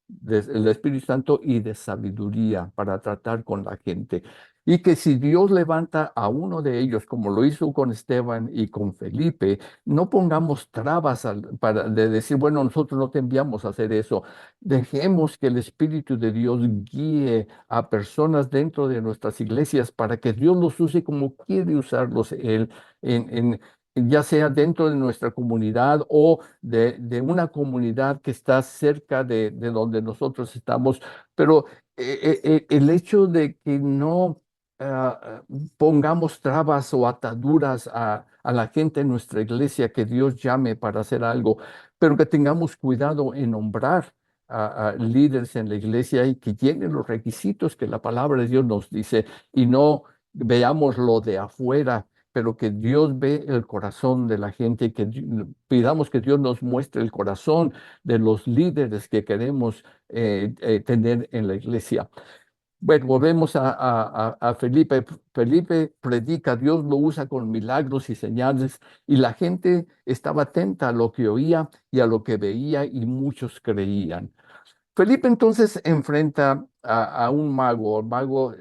del Espíritu Santo y de sabiduría para tratar con la gente. Y que si Dios levanta a uno de ellos, como lo hizo con Esteban y con Felipe, no pongamos trabas para de decir, bueno, nosotros no te enviamos a hacer eso. Dejemos que el Espíritu de Dios guíe a personas dentro de nuestras iglesias para que Dios los use como quiere usarlos Él en, ya sea dentro de nuestra comunidad o de una comunidad que está cerca de donde nosotros estamos, pero el hecho de que no pongamos trabas o ataduras a la gente en nuestra iglesia que Dios llame para hacer algo, pero que tengamos cuidado en nombrar a líderes en la iglesia y que llenen los requisitos que la palabra de Dios nos dice y no veamos lo de afuera, pero que Dios ve el corazón de la gente, que pidamos que Dios nos muestre el corazón de los líderes que queremos tener en la iglesia. Bueno, volvemos a Felipe. Felipe predica, Dios lo usa con milagros y señales, y la gente estaba atenta a lo que oía y a lo que veía, y muchos creían. Felipe entonces enfrenta a un mago, el mago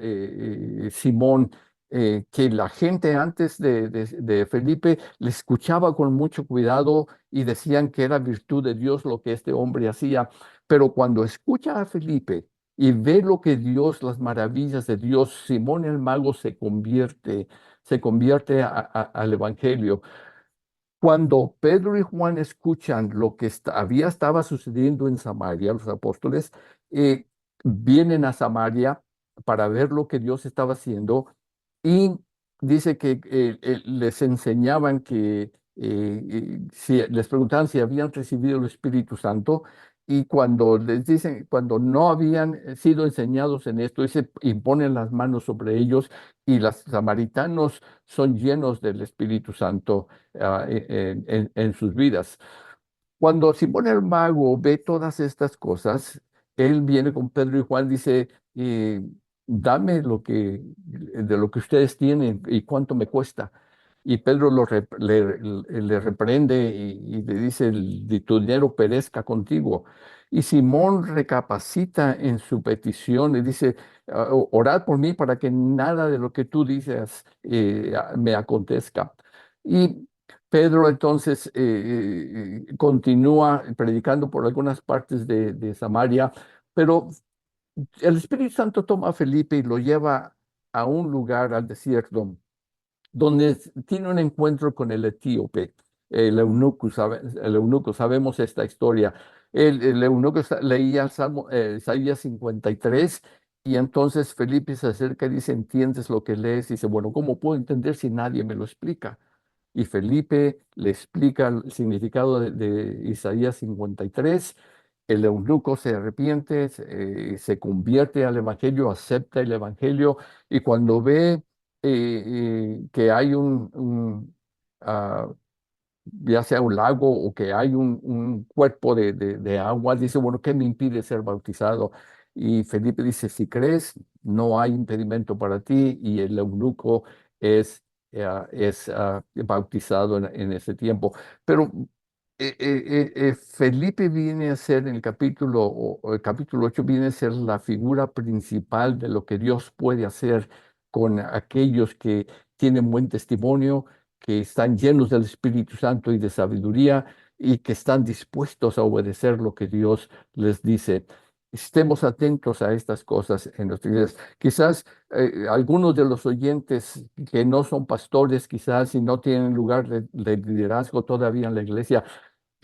Simón, que la gente antes de Felipe le escuchaba con mucho cuidado y decían que era virtud de Dios lo que este hombre hacía. Pero cuando escucha a Felipe y ve lo que Dios, las maravillas de Dios, Simón el mago se convierte al Evangelio. Cuando Pedro y Juan escuchan lo que estaba sucediendo en Samaria, los apóstoles eh, vienen a Samaria para ver lo que Dios estaba haciendo, y dice que les enseñaban que les preguntaban si habían recibido el Espíritu Santo, y cuando les dicen, cuando no habían sido enseñados en esto, dice, imponen las manos sobre ellos, y los samaritanos son llenos del Espíritu Santo en sus vidas. Cuando Simón el mago ve todas estas cosas, él viene con Pedro y Juan, dice, dame de lo que ustedes tienen y cuánto me cuesta. Y Pedro le reprende y le dice, tu dinero perezca contigo. Y Simón recapacita en su petición y dice, orad por mí para que nada de lo que tú dices me acontezca. Y Pedro entonces continúa predicando por algunas partes de Samaria, pero el Espíritu Santo toma a Felipe y lo lleva a un lugar, al desierto, donde tiene un encuentro con el etíope, el eunuco, sabemos esta historia. El eunuco leía el Salmo, Isaías 53, y entonces Felipe se acerca y dice, ¿entiendes lo que lees? Y dice, bueno, ¿cómo puedo entender si nadie me lo explica? Y Felipe le explica el significado de Isaías 53. El eunuco se arrepiente, se convierte al evangelio, acepta el evangelio, y cuando ve que hay ah, ya sea un lago o que hay un cuerpo de agua, dice, bueno, ¿qué me impide ser bautizado? Y Felipe dice, si crees, no hay impedimento para ti, y el eunuco es bautizado en ese tiempo. Pero Felipe viene a ser en el o el capítulo 8 viene a ser la figura principal de lo que Dios puede hacer con aquellos que tienen buen testimonio, que están llenos del Espíritu Santo y de sabiduría, y que están dispuestos a obedecer lo que Dios les dice. Estemos atentos a estas cosas en nuestras iglesias. Quizás algunos de los oyentes que no son pastores, quizás, y no tienen lugar de liderazgo todavía en la iglesia,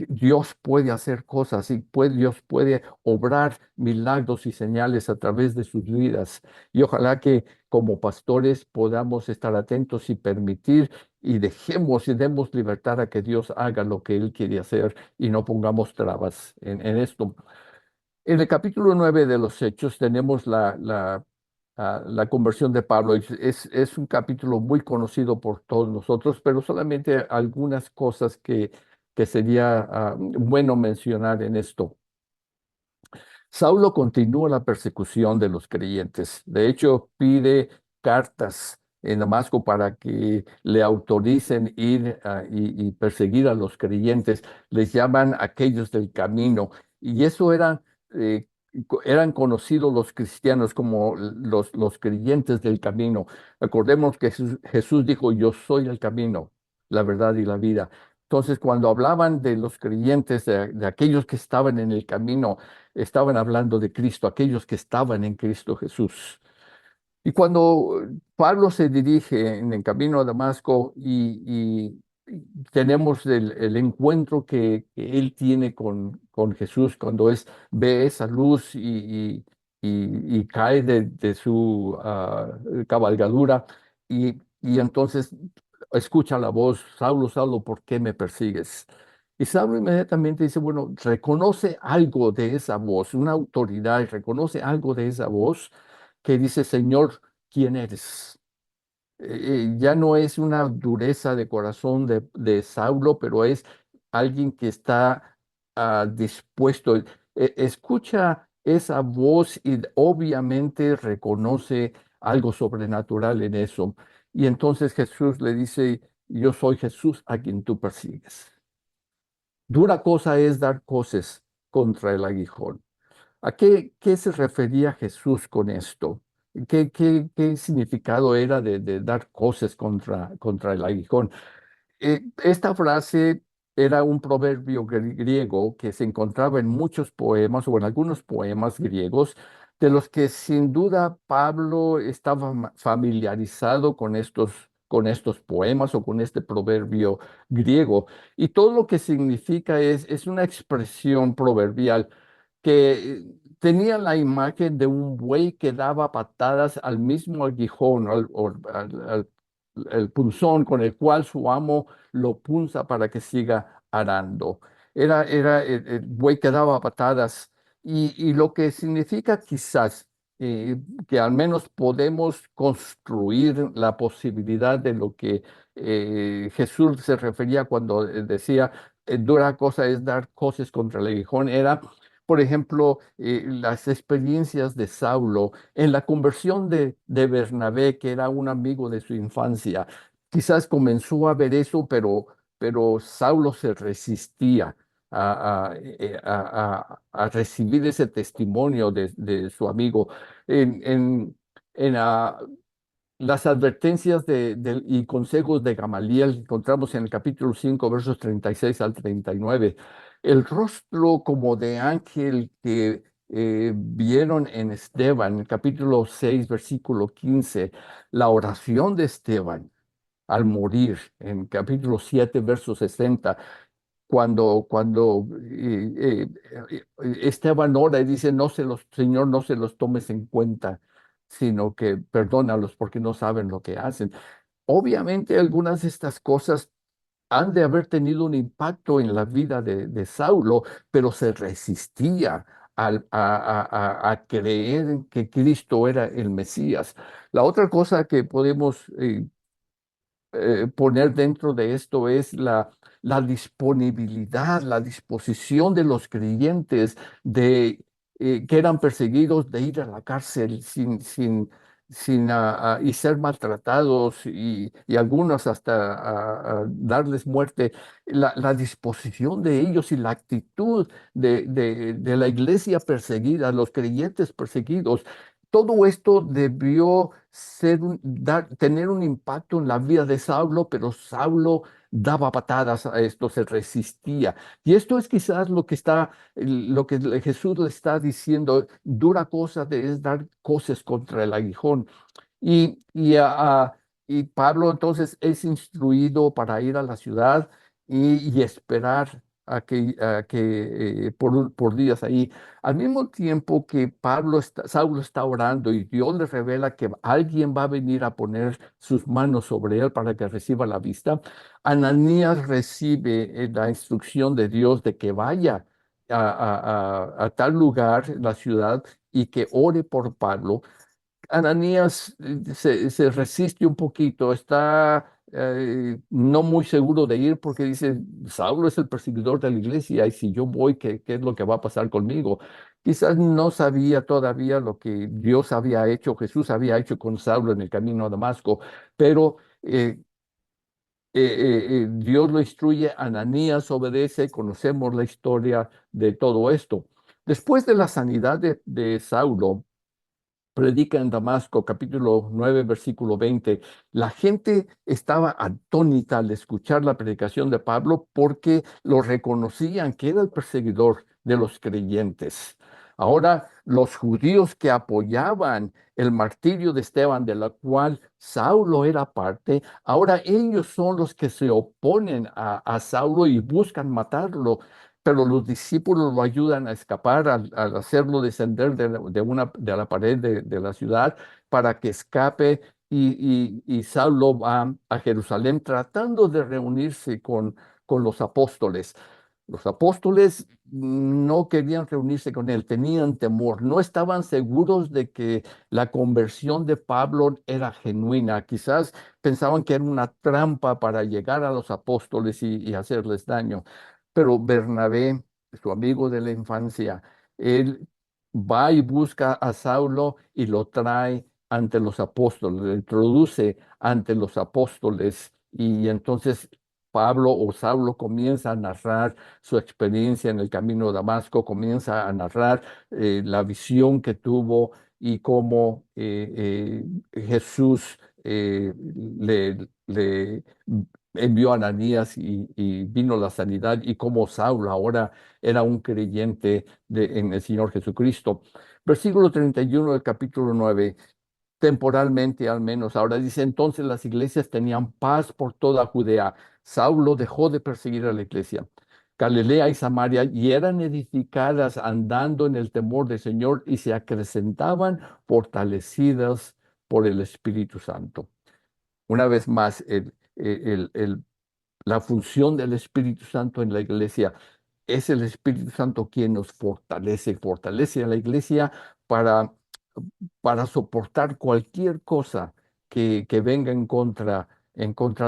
Dios puede hacer cosas y Dios puede obrar milagros y señales a través de sus vidas. Y ojalá que como pastores podamos estar atentos y permitir y dejemos y demos libertad a que Dios haga lo que Él quiere hacer y no pongamos trabas en esto. En el capítulo 9 de los Hechos tenemos la conversión de Pablo. Es un capítulo muy conocido por todos nosotros, pero solamente algunas cosas que sería bueno mencionar en esto. Saulo continúa la persecución de los creyentes. De hecho, pide cartas en Damasco para que le autoricen ir y perseguir a los creyentes. Les llaman aquellos del camino. Y eso eran conocidos los cristianos como los creyentes del camino. Recordemos que Jesús dijo, yo soy el camino, la verdad y la vida. Entonces, cuando hablaban de los creyentes, de aquellos que estaban en el camino, estaban hablando de Cristo, aquellos que estaban en Cristo Jesús. Y cuando Pablo se dirige en el camino a Damasco y tenemos el encuentro que él tiene con Jesús cuando ve esa luz y cae de su cabalgadura y entonces escucha la voz, Saulo, Saulo, ¿por qué me persigues? Y Saulo inmediatamente dice, bueno, reconoce algo de esa voz, una autoridad, y reconoce algo de esa voz que dice, Señor, ¿quién eres? Ya no es una dureza de corazón de Saulo, pero es alguien que está dispuesto. Escucha esa voz y obviamente reconoce algo sobrenatural en eso. Y entonces Jesús le dice, yo soy Jesús a quien tú persigues. Dura cosa es dar coces contra el aguijón. ¿A qué se refería Jesús con esto? ¿Qué significado era de dar coces contra el aguijón? Esta frase era un proverbio griego que se encontraba en muchos poemas o en algunos poemas griegos, de los que sin duda Pablo estaba familiarizado con estos poemas o con este proverbio griego. Y todo lo que significa es una expresión proverbial que tenía la imagen de un buey que daba patadas al mismo aguijón, el punzón con el cual su amo lo punza para que siga arando. Era el buey que daba patadas y lo que significa quizás que al menos podemos construir la posibilidad de lo que Jesús se refería cuando decía, dura cosa es dar coces contra el aguijón, era por ejemplo, las experiencias de Saulo en la conversión de Bernabé, que era un amigo de su infancia. Quizás comenzó a ver eso, pero Saulo se resistía a recibir ese testimonio de su amigo. En, en, en las advertencias y consejos de Gamaliel que encontramos en el capítulo 5 versos 36 al 39. El rostro como de ángel que vieron en Esteban, en el capítulo 6 versículo 15, la oración de Esteban al morir, en capítulo 7 verso 60, cuando Esteban ora y dice, Señor, no se los tomes en cuenta, sino que perdónalos porque no saben lo que hacen. Obviamente algunas de estas cosas han de haber tenido un impacto en la vida de Saulo, pero se resistía a creer que Cristo era el Mesías. La otra cosa que podemos poner dentro de esto es la disponibilidad, la disposición de los creyentes que eran perseguidos de ir a la cárcel y ser maltratados y algunos hasta darles muerte. La disposición de ellos y la actitud de la iglesia perseguida, los creyentes perseguidos, todo esto debió tener un impacto en la vida de Saulo, pero Saulo daba patadas a esto, se resistía. Y esto es quizás lo que Jesús le está diciendo, dura cosa es dar cosas contra el aguijón. Y Pablo entonces es instruido para ir a la ciudad y esperar por días ahí. Al mismo tiempo que Saulo está orando y Dios le revela que alguien va a venir a poner sus manos sobre él para que reciba la vista, Ananías recibe la instrucción de Dios de que vaya a tal lugar, la ciudad, y que ore por Pablo. Ananías se resiste un poquito, está no muy seguro de ir porque dice, Saulo es el perseguidor de la iglesia y si yo voy, ¿qué es lo que va a pasar conmigo? Quizás no sabía todavía lo que Dios había hecho, Jesús había hecho con Saulo en el camino a Damasco, pero Dios lo instruye, Ananías obedece, conocemos la historia de todo esto. Después de la sanidad de Saulo, predica en Damasco, capítulo 9, versículo 20. La gente estaba atónita al escuchar la predicación de Pablo porque lo reconocían que era el perseguidor de los creyentes. Ahora, los judíos que apoyaban el martirio de Esteban, de la cual Saulo era parte, ahora ellos son los que se oponen a Saulo y buscan matarlo, pero los discípulos lo ayudan a escapar al hacerlo descender de la pared de la ciudad para que escape y Saulo va a Jerusalén tratando de reunirse con los apóstoles. Los apóstoles no querían reunirse con él, tenían temor, no estaban seguros de que la conversión de Pablo era genuina. Quizás pensaban que era una trampa para llegar a los apóstoles y hacerles daño. Pero Bernabé, su amigo de la infancia, él va y busca a Saulo y lo trae ante los apóstoles, lo introduce ante los apóstoles y entonces Pablo o Saulo comienza a narrar su experiencia en el camino de Damasco, comienza a narrar la visión que tuvo y cómo Jesús le envió a Ananías y vino la sanidad y cómo Saulo ahora era un creyente en el Señor Jesucristo. Versículo 31 del capítulo 9, temporalmente al menos. Ahora dice, entonces las iglesias tenían paz por toda Judea. Saulo dejó de perseguir a la iglesia. Galilea y Samaria y eran edificadas andando en el temor del Señor y se acrecentaban fortalecidas por el Espíritu Santo. Una vez más, la función del Espíritu Santo en la iglesia es el Espíritu Santo quien nos fortalece, fortalece a la iglesia para, para soportar cualquier cosa que venga en contra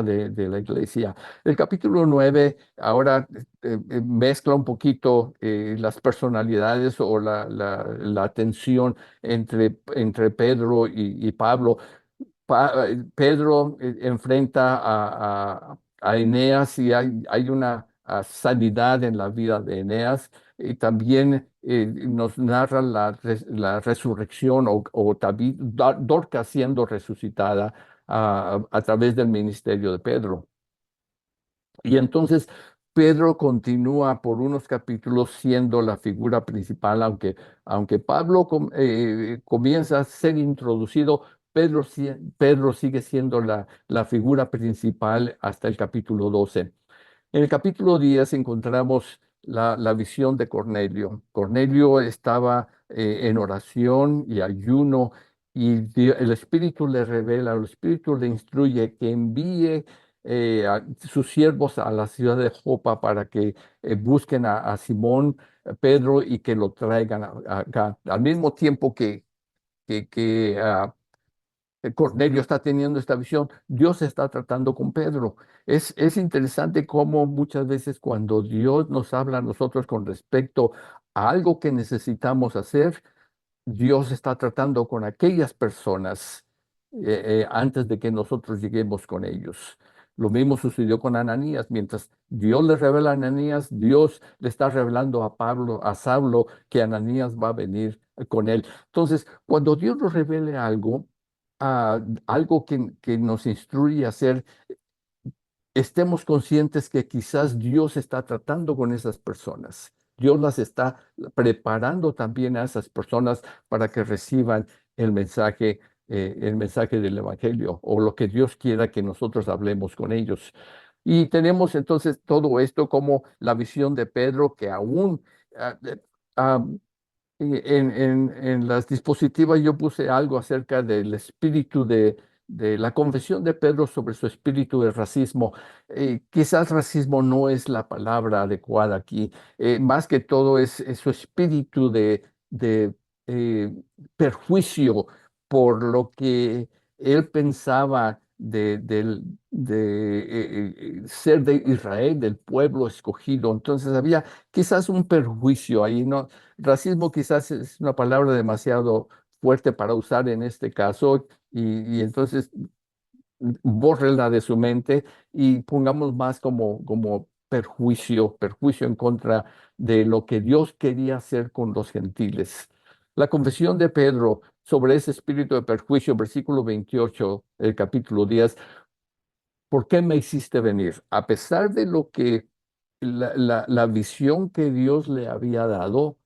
de la iglesia. El capítulo 9 ahora mezcla un poquito las personalidades o la tensión entre Pedro y Pablo. Pedro enfrenta a Eneas y hay una sanidad en la vida de Eneas y también nos narra la resurrección o Dorcas siendo resucitada a través del ministerio de Pedro. Y entonces Pedro continúa por unos capítulos siendo la figura principal, aunque Pablo comienza a ser introducido, Pedro sigue siendo la figura principal hasta el capítulo 12. En el capítulo 10 encontramos la visión de Cornelio. Cornelio estaba en oración y ayuno y el Espíritu le revela, el Espíritu le instruye que envíe a sus siervos a la ciudad de Jopa para que busquen a Simón Pedro y que lo traigan acá. Al mismo tiempo que Cornelio está teniendo esta visión, Dios está tratando con Pedro. Es interesante cómo muchas veces cuando Dios nos habla a nosotros con respecto a algo que necesitamos hacer, Dios está tratando con aquellas personas antes de que nosotros lleguemos con ellos. Lo mismo sucedió con Ananías. Mientras Dios le revela a Ananías, Dios le está revelando a Pablo, a Saulo, que Ananías va a venir con él. Entonces, cuando Dios nos revele algo, algo que nos instruye a hacer, estemos conscientes que quizás Dios está tratando con esas personas. Dios las está preparando también a esas personas para que reciban el mensaje del Evangelio o lo que Dios quiera que nosotros hablemos con ellos. Y tenemos entonces todo esto como la visión de Pedro que aún ah, ah, en las dispositivas yo puse algo acerca del espíritu de la confesión de Pedro sobre su espíritu de racismo. Quizás racismo no es la palabra adecuada aquí. Más que todo es su espíritu de eh, perjuicio por lo que él pensaba ser de Israel, del pueblo escogido. Entonces había quizás un perjuicio ahí, ¿no? Racismo quizás es una palabra demasiado fuerte para usar en este caso y entonces bórrela de su mente y pongamos más como perjuicio en contra de lo que Dios quería hacer con los gentiles. La confesión de Pedro sobre ese espíritu de perjuicio, versículo 28, el capítulo 10. ¿Por qué me hiciste venir? A pesar de lo que la visión que Dios le había dado,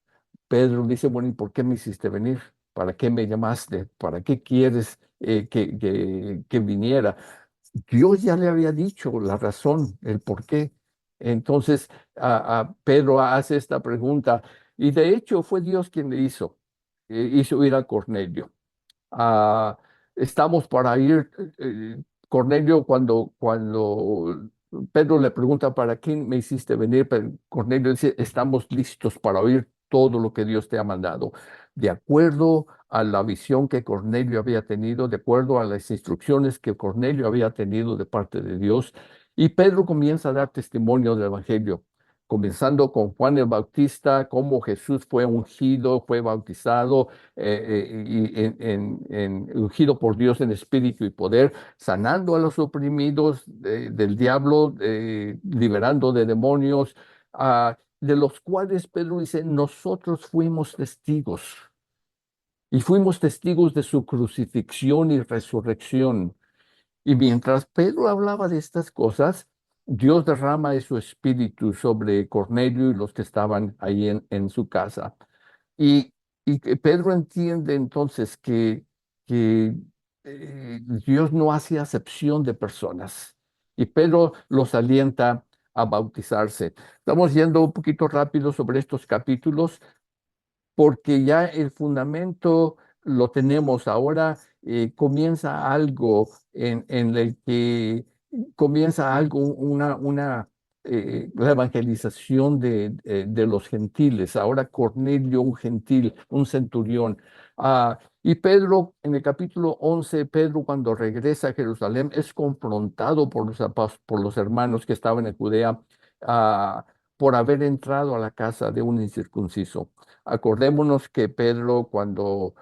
Pedro dice, bueno, ¿y por qué me hiciste venir? ¿Para qué me llamaste? ¿Para qué quieres que viniera? Dios ya le había dicho la razón, el por qué. Entonces, a Pedro hace esta pregunta y de hecho fue Dios quien le hizo ir a Cornelio. ah, Estamos para ir, Cornelio, cuando Pedro le pregunta, ¿para quién me hiciste venir? Pero Cornelio dice, estamos listos para oír todo lo que Dios te ha mandado. De acuerdo a la visión que Cornelio había tenido, de acuerdo a las instrucciones que Cornelio había tenido de parte de Dios, y Pedro comienza a dar testimonio del Evangelio, comenzando con Juan el Bautista, cómo Jesús fue ungido, fue bautizado, y ungido por Dios en espíritu y poder, sanando a los oprimidos del diablo, liberando de demonios, de los cuales Pedro dice, nosotros fuimos testigos y fuimos testigos de su crucifixión y resurrección. Y mientras Pedro hablaba de estas cosas, Dios derrama de su espíritu sobre Cornelio y los que estaban ahí en su casa. Y, y que Pedro entiende entonces que Dios no hace acepción de personas. Y Pedro los alienta a bautizarse. Estamos yendo un poquito rápido sobre estos capítulos porque ya el fundamento lo tenemos. Ahora comienza algo en el que comienza algo, la evangelización de los gentiles. Ahora Cornelio, un gentil, un centurión. Y Pedro, en el capítulo 11, Pedro cuando regresa a Jerusalén es confrontado por los hermanos que estaban en Judea, ah, por haber entrado a la casa de un incircunciso. Acordémonos que Pedro cuando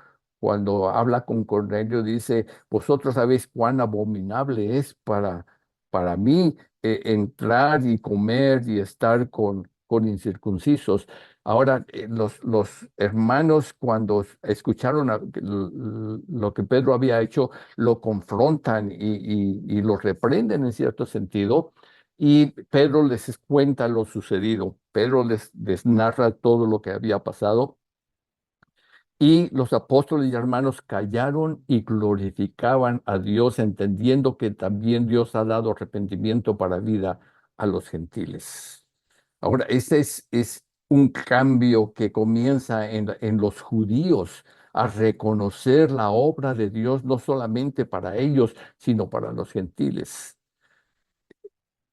habla con Cornelio dice, vosotros sabéis cuán abominable es para mí entrar y comer y estar con incircuncisos. Ahora, los hermanos cuando escucharon lo que Pedro había hecho, lo confrontan y lo reprenden en cierto sentido. Y Pedro les cuenta lo sucedido. Pedro les narra todo lo que había pasado. Y los apóstoles y hermanos callaron y glorificaban a Dios, entendiendo que también Dios ha dado arrepentimiento para vida a los gentiles. Ahora, ese es un cambio que comienza en los judíos a reconocer la obra de Dios, no solamente para ellos, sino para los gentiles.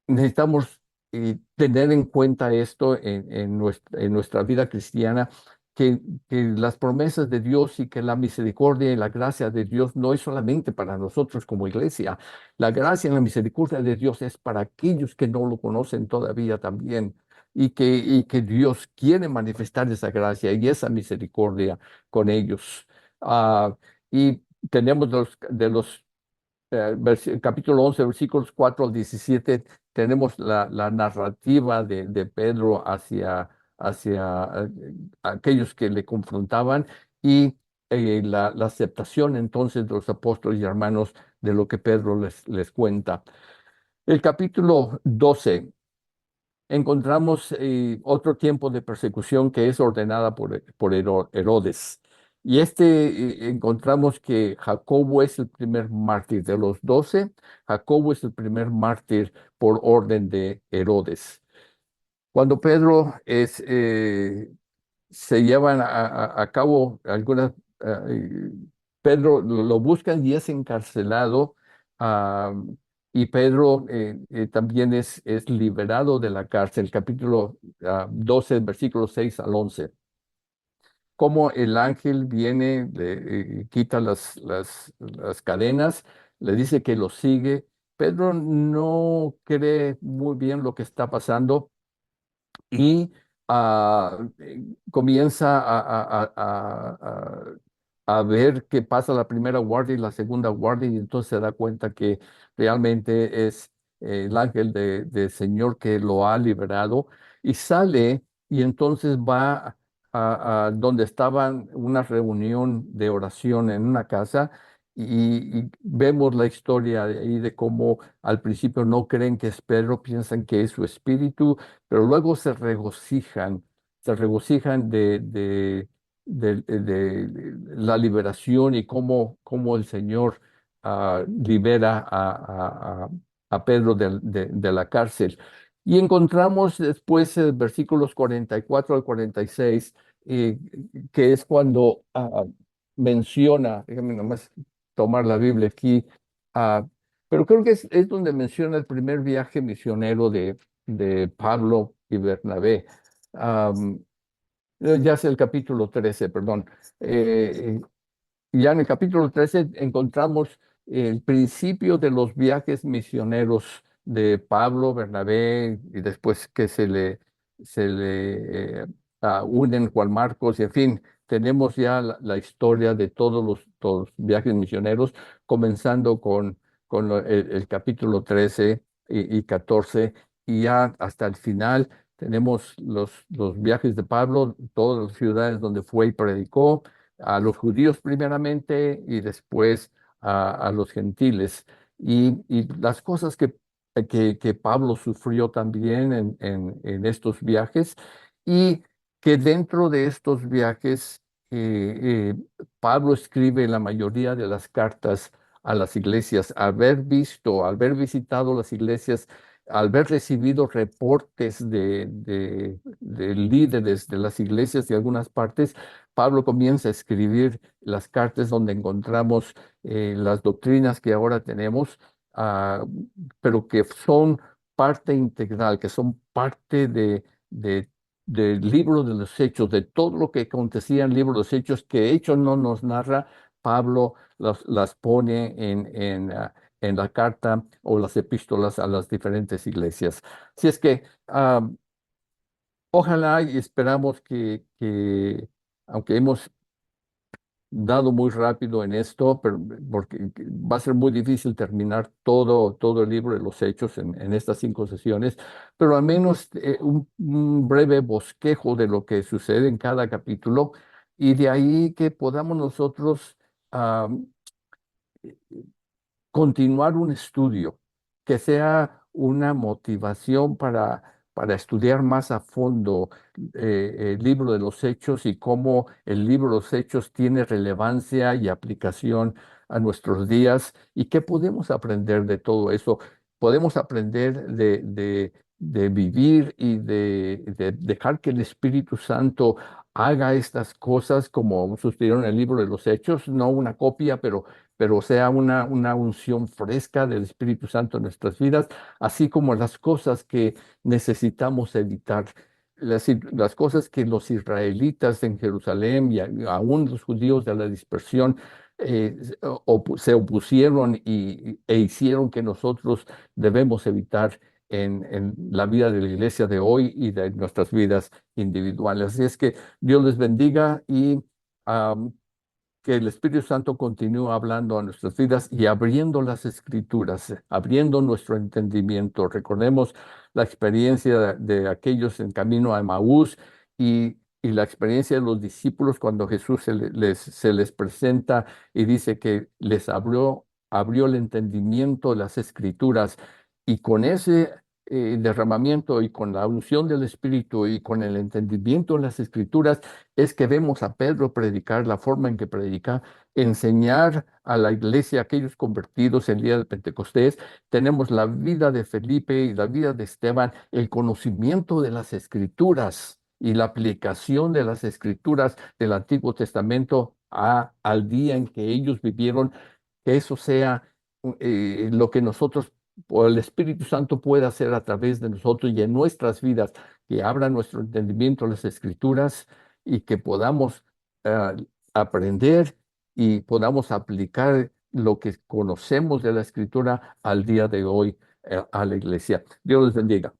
Necesitamos tener en cuenta esto en nuestra vida cristiana, que las promesas de Dios y que la misericordia y la gracia de Dios no es solamente para nosotros como iglesia. La gracia y la misericordia de Dios es para aquellos que no lo conocen todavía también. Y que Dios quiere manifestar esa gracia y esa misericordia con ellos. Ah, y tenemos capítulo 11, versículos 4 al 17, tenemos la narrativa de Pedro hacia aquellos que le confrontaban y la aceptación entonces de los apóstoles y hermanos de lo que Pedro les cuenta. El capítulo 12, encontramos otro tiempo de persecución que es ordenada por Herodes. Y encontramos que Jacobo es el primer mártir de los 12. Jacobo es el primer mártir por orden de Herodes. Cuando Pedro se llevan a cabo algunas, eh, Pedro lo buscan y es encarcelado, ah, y Pedro también es liberado de la cárcel, capítulo 12, versículos 6 al 11. Como el ángel viene, le quita las cadenas, le dice que lo sigue. Pedro no cree muy bien lo que está pasando y comienza a ver qué pasa la primera guardia y la segunda guardia, y entonces se da cuenta que realmente es el ángel del Señor que lo ha liberado, y sale y entonces va a donde estaban una reunión de oración en una casa. Y vemos la historia de ahí de cómo al principio no creen que es Pedro, piensan que es su espíritu, pero luego se regocijan de la liberación y cómo el Señor libera a Pedro de la cárcel. Y encontramos después versículos 44 al 46, eh, que es cuando menciona, déjame nomás tomar la Biblia aquí, ah, pero creo que es donde menciona el primer viaje misionero de Pablo y Bernabé. Am, ya es el capítulo 13, perdón. Eh, ya en el capítulo 13 encontramos el principio de los viajes misioneros de Pablo, Bernabé, y después que se le unen Juan Marcos, y en fin, tenemos ya la historia de todos los viajes misioneros, comenzando con el capítulo 13 y 14, y ya hasta el final tenemos los viajes de Pablo, todas las ciudades donde fue y predicó a los judíos primeramente y después a los gentiles. Y las cosas que Pablo sufrió también en estos viajes, y que dentro de estos viajes Pablo escribe la mayoría de las cartas a las iglesias, al haber visitado las iglesias, al haber recibido reportes de líderes de las iglesias de algunas partes. Pablo comienza a escribir las cartas donde encontramos las doctrinas que ahora tenemos, ah, pero que son parte integral, que son parte de- del libro de los Hechos, de todo lo que acontecía en el libro de los Hechos, que Hechos no nos narra. Pablo las pone en la carta o las epístolas a las diferentes iglesias. Así es que ojalá y esperamos aunque hemos dado muy rápido en esto, pero porque va a ser muy difícil terminar todo el libro de los Hechos en estas 5 sesiones, pero al menos un breve bosquejo de lo que sucede en cada capítulo, y de ahí que podamos nosotros ah, continuar un estudio, que sea una motivación para estudiar más a fondo el libro de los Hechos y cómo el libro de los Hechos tiene relevancia y aplicación a nuestros días, y qué podemos aprender de todo eso. Podemos aprender de vivir y de dejar que el Espíritu Santo haga estas cosas como sucedieron en el libro de los Hechos, no una copia, pero sea una unción fresca del Espíritu Santo en nuestras vidas, así como las cosas que necesitamos evitar, las cosas que los israelitas en Jerusalén y aún los judíos de la dispersión se opusieron e hicieron que nosotros debemos evitar en la vida de la iglesia de hoy y de nuestras vidas individuales. Así es que Dios les bendiga, y que el Espíritu Santo continúe hablando a nuestras vidas y abriendo las escrituras, abriendo nuestro entendimiento. Recordemos la experiencia de aquellos en camino a Emaús, y la experiencia de los discípulos cuando Jesús se les presenta y dice que les abrió el entendimiento de las escrituras, y con derramamiento y con la unción del Espíritu y con el entendimiento en las Escrituras, es que vemos a Pedro predicar la forma en que predica, enseñar a la iglesia, a aquellos convertidos el día del Pentecostés. Tenemos la vida de Felipe y la vida de Esteban, el conocimiento de las Escrituras y la aplicación de las Escrituras del Antiguo Testamento al día en que ellos vivieron, que eso sea lo que nosotros o el Espíritu Santo pueda hacer a través de nosotros y en nuestras vidas, que abra nuestro entendimiento a las Escrituras y que podamos ah, aprender y podamos aplicar lo que conocemos de la Escritura al día de hoy a la iglesia. Dios les bendiga.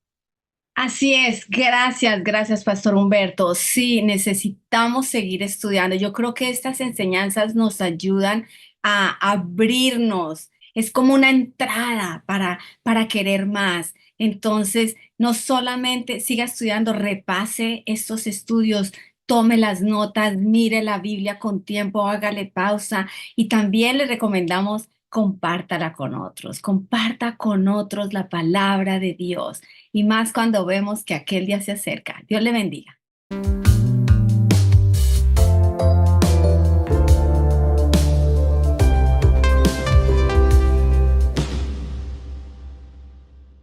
Así es, gracias, Pastor Humberto. Sí, necesitamos seguir estudiando. Yo creo que estas enseñanzas nos ayudan a abrirnos. Es como una entrada para querer más. Entonces, no solamente siga estudiando, repase estos estudios, tome las notas, mire la Biblia con tiempo, hágale pausa y también le recomendamos compártala con otros, comparta con otros la palabra de Dios y más cuando vemos que aquel día se acerca. Dios le bendiga.